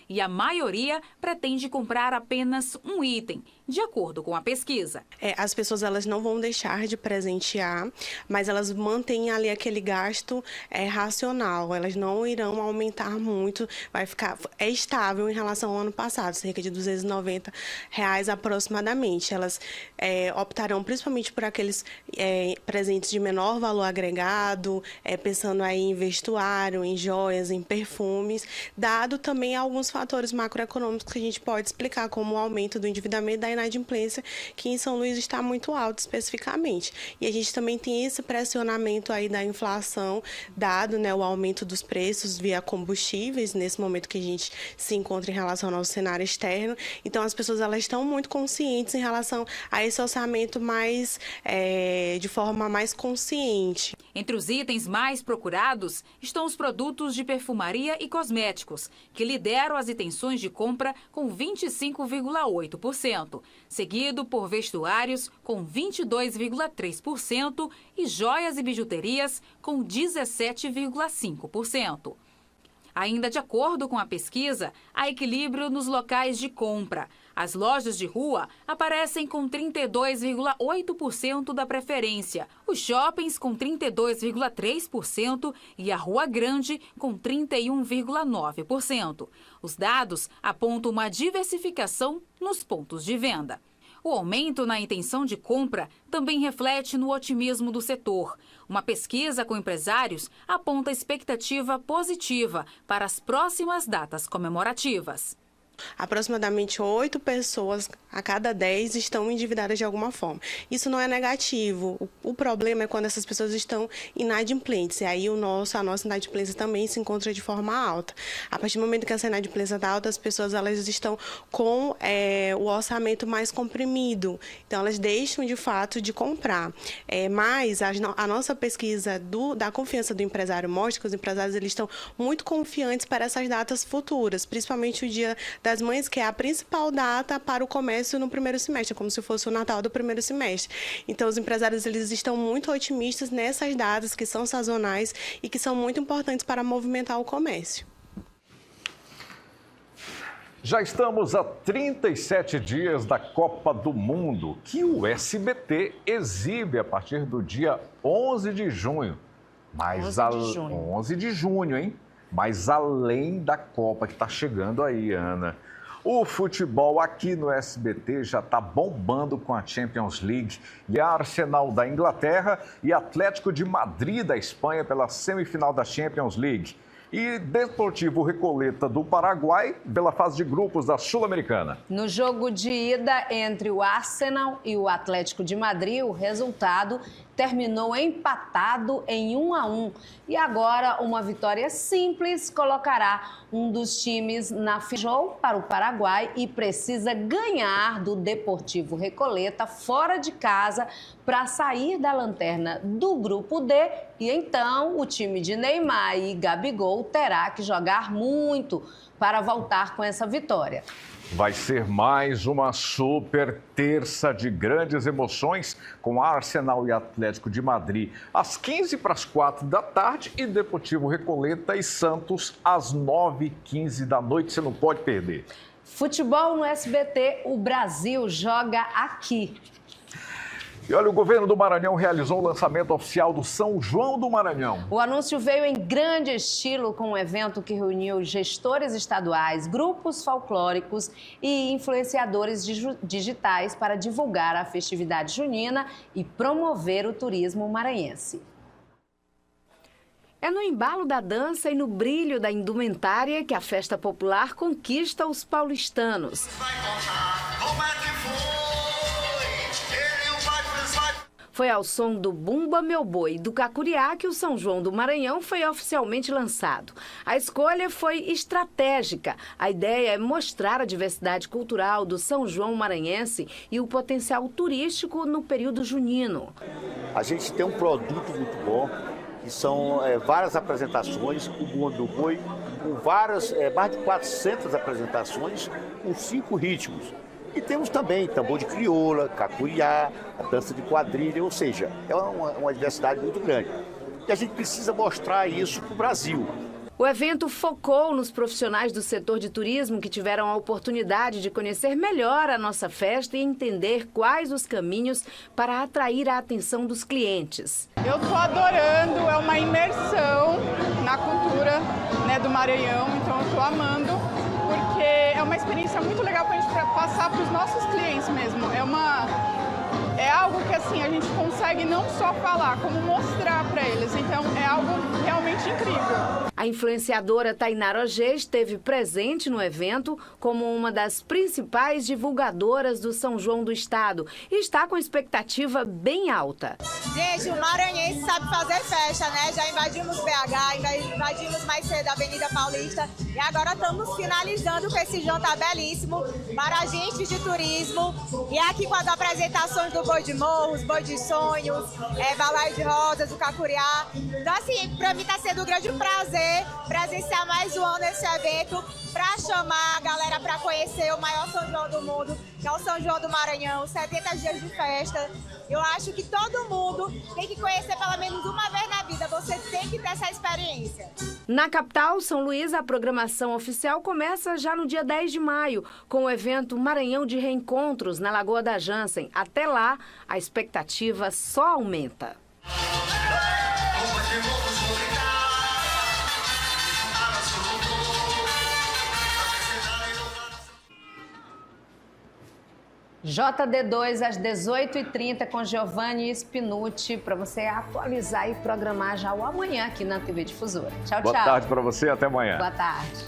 [SPEAKER 15] e a maioria pretende comprar apenas um item, de acordo com a pesquisa.
[SPEAKER 24] As pessoas elas não vão deixar de presentear, mas elas mantêm ali aquele gasto racional. Elas não irão aumentar muito, vai ficar estável em relação ao ano passado, cerca de R$ 290 aproximadamente. Elas optarão principalmente por aqueles presentes de menor valor agregado, pensando aí em vestuário, em joias, em perfumes, dado também alguns fatores macroeconômicos que a gente pode explicar, como o aumento do endividamento e da inadimplência, que em São Luís está muito alto especificamente. E a gente também tem esse pressionamento aí da inflação, dado, né, o aumento dos preços via combustíveis, nesse momento que a gente se encontra em relação ao cenário externo. Então, as pessoas elas estão muito conscientes em relação a esse orçamento mais, de forma mais consciente.
[SPEAKER 15] Entre os itens mais procurados estão os produtos de perfumaria e cosméticos, que lideram as intenções de compra com 25,8%, seguido por vestuários com 22,3% e joias e bijuterias com 17,5%. Ainda de acordo com a pesquisa, há equilíbrio nos locais de compra. As lojas de rua aparecem com 32,8% da preferência, os shoppings com 32,3% e a Rua Grande com 31,9%. Os dados apontam uma diversificação nos pontos de venda. O aumento na intenção de compra também reflete no otimismo do setor. Uma pesquisa com empresários aponta expectativa positiva para as próximas datas comemorativas.
[SPEAKER 24] Aproximadamente 8 pessoas a cada 10 estão endividadas de alguma forma. Isso não é negativo. O problema é quando essas pessoas estão inadimplentes. E aí a nossa inadimplência também se encontra de forma alta. A partir do momento que essa inadimplência está alta, as pessoas elas estão com o orçamento mais comprimido. Então elas deixam de fato de comprar. Mas a nossa pesquisa da confiança do empresário mostra que os empresários eles estão muito confiantes para essas datas futuras, principalmente o Dia das Mães, que é a principal data para o comércio no primeiro semestre, como se fosse o Natal do primeiro semestre. Então, os empresários eles estão muito otimistas nessas datas que são sazonais e que são muito importantes para movimentar o comércio.
[SPEAKER 2] Já estamos a 37 dias da Copa do Mundo, que o SBT exibe a partir do dia 11 de junho. 11 de junho, hein? Mas além da Copa que está chegando aí, Ana, o futebol aqui no SBT já está bombando com a Champions League e a Arsenal da Inglaterra e Atlético de Madrid da Espanha pela semifinal da Champions League. E Deportivo Recoleta do Paraguai pela fase de grupos da Sul-Americana.
[SPEAKER 1] No jogo de ida entre o Arsenal e o Atlético de Madrid, o resultado terminou empatado em 1-1. E agora uma vitória simples colocará um dos times na final para o Paraguai e precisa ganhar do Deportivo Recoleta fora de casa para sair da lanterna do grupo D. E então o time de Neymar e Gabigol terá que jogar muito para voltar com essa vitória.
[SPEAKER 2] Vai ser mais uma super terça de grandes emoções com Arsenal e Atlético de Madrid às 15:45 da tarde e Deportivo Recoleta e Santos às 9h15 da noite. Você não pode perder.
[SPEAKER 1] Futebol no SBT, o Brasil joga aqui.
[SPEAKER 2] E olha, o governo do Maranhão realizou o lançamento oficial do São João do Maranhão.
[SPEAKER 1] O anúncio veio em grande estilo com um evento que reuniu gestores estaduais, grupos folclóricos e influenciadores digitais para divulgar a festividade junina e promover o turismo maranhense. É no embalo da dança e no brilho da indumentária que a festa popular conquista os paulistanos. Foi ao som do Bumba Meu Boi do Cacuriá que o São João do Maranhão foi oficialmente lançado. A escolha foi estratégica. A ideia é mostrar a diversidade cultural do São João maranhense e o potencial turístico no período junino.
[SPEAKER 10] A gente tem um produto muito bom, que são várias apresentações, o Bumba Meu Boi, com mais de 400 apresentações, com 5 ritmos. E temos também tambor de crioula, cacuriá, a dança de quadrilha, ou seja, é uma diversidade muito grande. E a gente precisa mostrar isso para o Brasil.
[SPEAKER 1] O evento focou nos profissionais do setor de turismo que tiveram a oportunidade de conhecer melhor a nossa festa e entender quais os caminhos para atrair a atenção dos clientes.
[SPEAKER 11] Eu estou adorando, é uma imersão na cultura, do Maranhão, então eu estou amando. Porque é uma experiência muito legal para a gente passar para os nossos clientes mesmo. É algo que assim a gente consegue não só falar, como mostrar para eles. Então é algo realmente incrível.
[SPEAKER 1] A influenciadora Tainara Ogê esteve presente no evento como uma das principais divulgadoras do São João do Estado e está com expectativa bem alta.
[SPEAKER 12] Gente, o maranhense sabe fazer festa, né? Já invadimos BH, invadimos mais cedo a Avenida Paulista e agora estamos finalizando com esse jantar belíssimo para agentes de turismo e aqui com as apresentações do Boi de Morros, Boi de Sonhos, Balaio de Rosas, o Cacuriá. Então assim, para mim está sendo um grande prazer presenciar mais um ano esse evento para chamar a galera para conhecer o maior São João do mundo, que é o São João do Maranhão, 70 dias de festa. Eu acho que todo mundo tem que conhecer pelo menos uma vez na vida, você tem que ter essa experiência.
[SPEAKER 1] Na capital, São Luís, a programação oficial começa já no dia 10 de maio, com o evento Maranhão de Reencontros, na Lagoa da Jansen. Até lá, a expectativa só aumenta. JD2 às 18h30 com Giovanni Spinucci, para você atualizar e programar já o amanhã aqui na TV Difusora. Tchau, tchau.
[SPEAKER 2] Boa tarde para você, até amanhã.
[SPEAKER 1] Boa tarde.